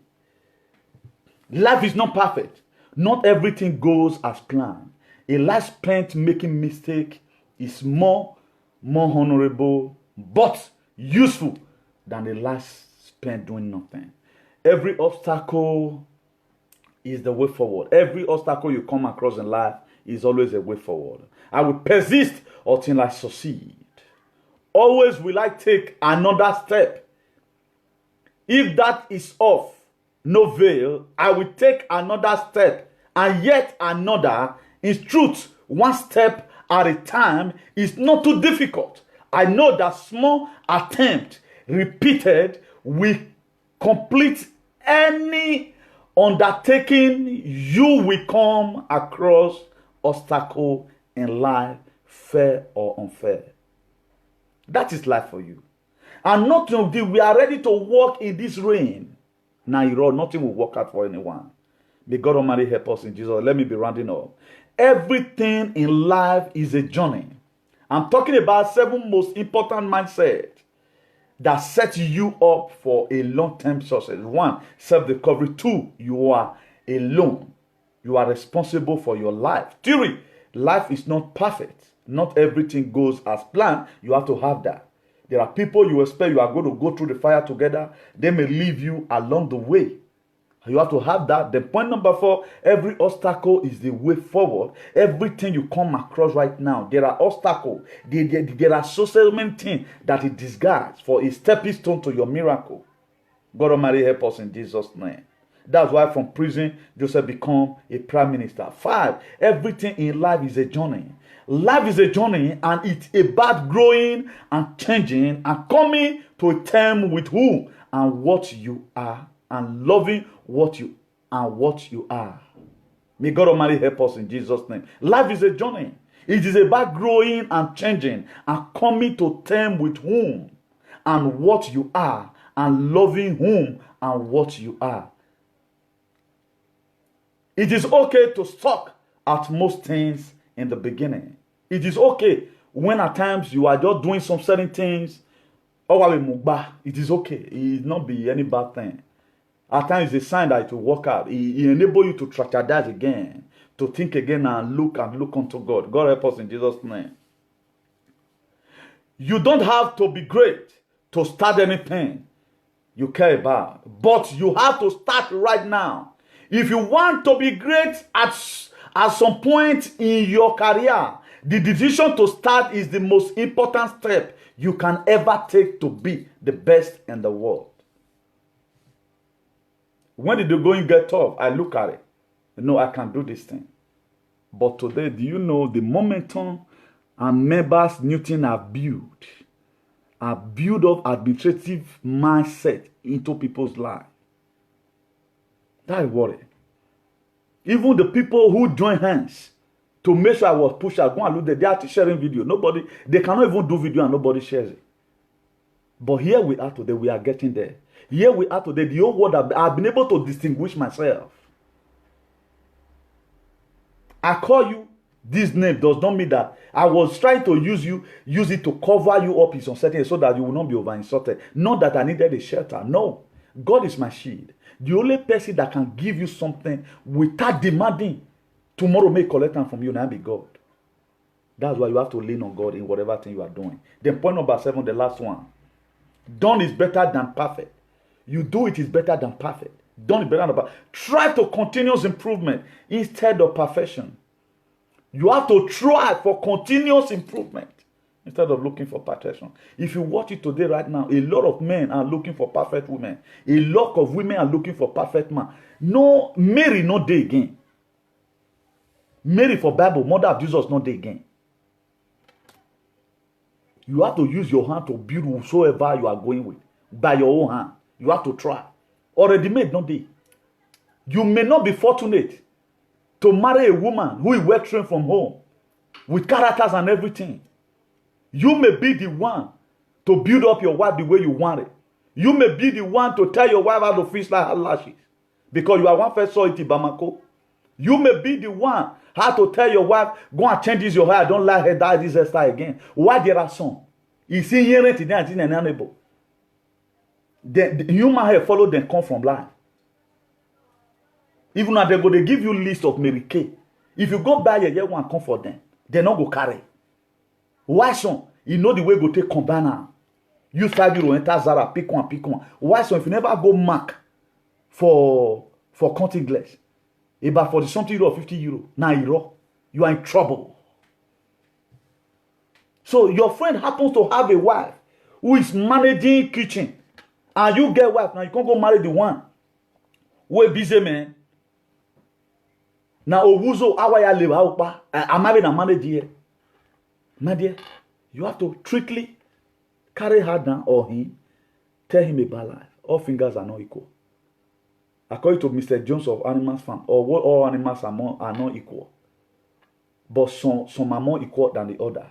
Life is not perfect. Not everything goes as planned. A life spent making mistake is more honorable, but useful than a life spent doing nothing. Every obstacle is the way forward. Every obstacle you come across in life is always a way forward. I will persist until I succeed. Always will I take another step. If that is off, no veil, I will take another step and yet another. In truth, one step at a time is not too difficult. I know that small attempt repeated will complete any undertaking. You will come across obstacle in life, fair or unfair. That is life for you. And not until we are ready to walk in this rain. Now, nothing will work out for anyone. May God Almighty help us in Jesus. Let me be rounding up. Everything in life is a journey. I'm talking about 7 most important mindsets that set you up for a long-term success. 1, self-discovery. 2, you are alone. You are responsible for your life. 3, life is not perfect. Not everything goes as planned. You have to have that. There are people you expect you are going to go through the fire together. They may leave you along the way. You have to have that. Then point number 4, every obstacle is the way forward. Everything you come across right now, there are obstacles. There are so many things that it disguises for a stepping stone to your miracle. God Almighty help us in Jesus' name. That's why from prison, Joseph became a prime minister. 5, everything in life is a journey. Life is a journey and it's about growing and changing and coming to a term with who and what you are and loving what you are. May God Almighty help us in Jesus' name. Life is a journey. It is about growing and changing and coming to term with whom and what you are and loving whom and what you are. It is okay to suck at most things in the beginning. It is okay when at times you are just doing some certain things. It is okay. It will not be any bad thing. At times it's a sign that it will work out. It enables you to strategize again, to think again and look unto God. God help us in Jesus' name. You don't have to be great to start anything you care about, but you have to start right now. If you want to be great at some point in your career, the decision to start is the most important step you can ever take to be the best in the world. When did the going get tough? I look at it. I can do this thing. But today, do you know the momentum and members Newton have built up administrative mindset into people's lives? That is worry. Even the people who join hands to make sure I was pushed out, go and look there, they are sharing video. They cannot even do video and nobody shares it. But here we are today, we are getting there. Here we are today, the whole world, I've been able to distinguish myself. I call you this name does not mean that I was trying to use it to cover you up in some setting so that you will not be over insulted. Not that I needed a shelter. No. God is my shield. The only person that can give you something without demanding tomorrow may collect them from you, now be God. That's why you have to lean on God in whatever thing you are doing. Then point number 7, the last one. Done is better than perfect. You do it is better than perfect. Done is better than perfect. Try to continuous improvement instead of perfection. You have to try for continuous improvement instead of looking for perfection. If you watch it today right now, a lot of men are looking for perfect women. A lot of women are looking for perfect man. No, Mary not there again. Mary for Bible, mother of Jesus not there again. You have to use your hand to build whosoever you are going with. By your own hand. You have to try. Already made, not there. You may not be fortunate to marry a woman who is well trained from home, with characters and everything. You may be the one to build up your wife the way you want it. You may be the one to tell your wife how to fix like her lashes, because you are one first saw it in Bamako. You may be the one how to tell your wife, go and change this your hair, I don't like her, dye this hairstyle again. Why there are some? You see here today and unable. The human hair follow them come from life. Even now they go, they give you list of Mary Kay. If you go buy a one come for them, they not go carry. Why son? You know the way go take combine now. You €5 enter Zara, pick one. Why son? If you never go mark for counting glass, about for the something euro or €50, now you are in trouble. So your friend happens to have a wife who is managing kitchen, and you get wife now. You can't go marry the one who busy man. Now Owuzo, how I live, how I'm having a manage here. My dear, you have to strictly carry her down or him, tell him about life. All fingers are not equal. According to Mr. Jones of Animals Farm, all animals are not equal. But some are more equal than the others.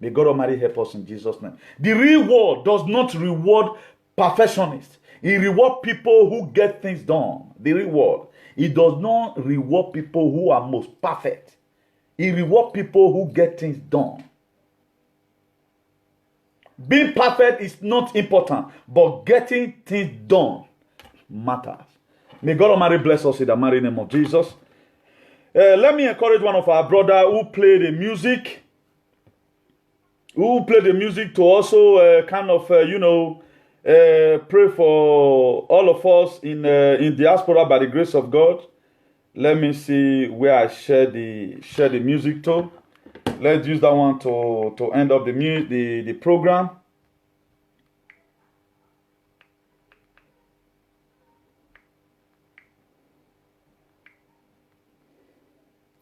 May God Almighty help us in Jesus' name. The real world does not reward perfectionists. It rewards people who get things done. The real world. It does not reward people who are most perfect. It rewards people who get things done. Being perfect is not important, but getting things done matters. May God Almighty bless us in the mighty name of Jesus. Let me encourage one of our brothers who play the music. Who play the music to also pray for all of us in diaspora by the grace of God. Let me see where I share the music to. Let's use that one to end up the program.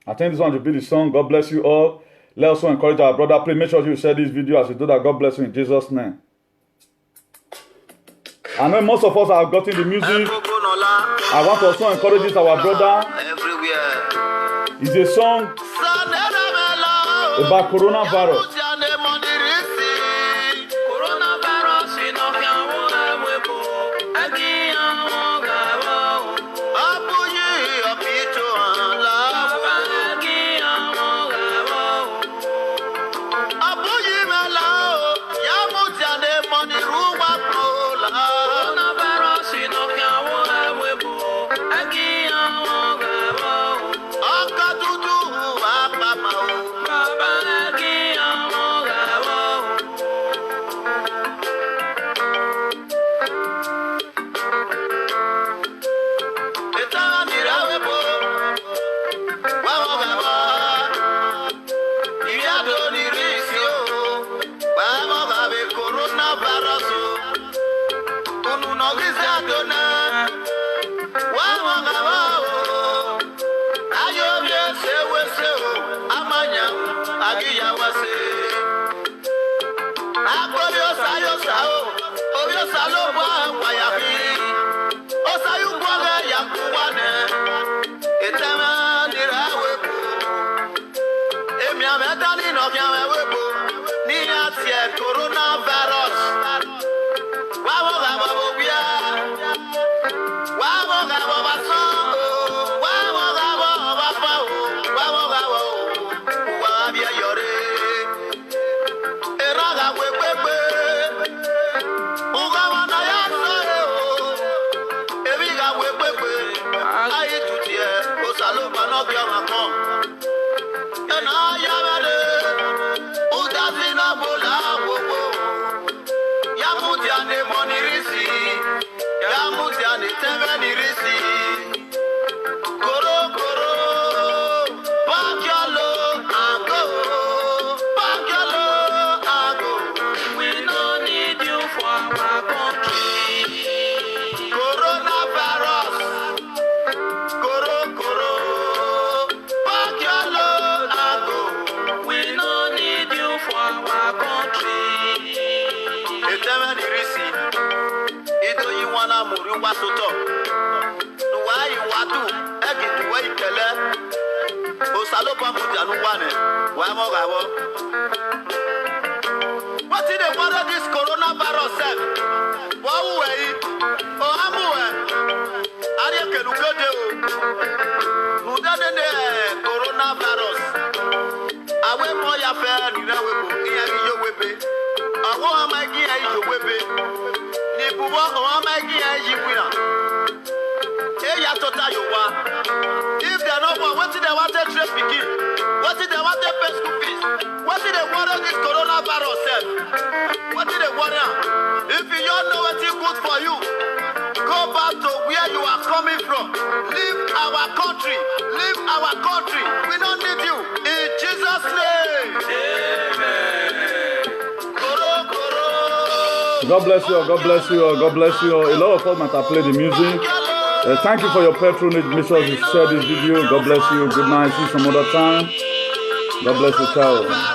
I think this one should be the song. God bless you all. Let us also encourage our brother. Please make sure you share this video as you do that. God bless you in Jesus' name. I know most of us have gotten the music. I want to also encourage this our brother. It's a song about coronavirus. What did they want this coronavirus? What way? Oh, I'm aware. I didn't go there. Who done the coronavirus? I went for your fair, you know, your whipping. I want my gear, your whipping. Nipuwa, or my gear, you winner. Hey, I thought you were. If they're not one, what did they want to trip begin? What did they want to pay school fees? What did they want this coronavirus? What did they want? If you don't know what is good for you, go back to where you are coming from. Leave our country. Leave our country. We don't need you. In Jesus' name. Amen. God bless you all. God bless you all. God bless you all. A lot of us might have played the music. Thank you for your patronage. Make sure you share this video. God bless you. Good night. See you some other time. God bless you, child.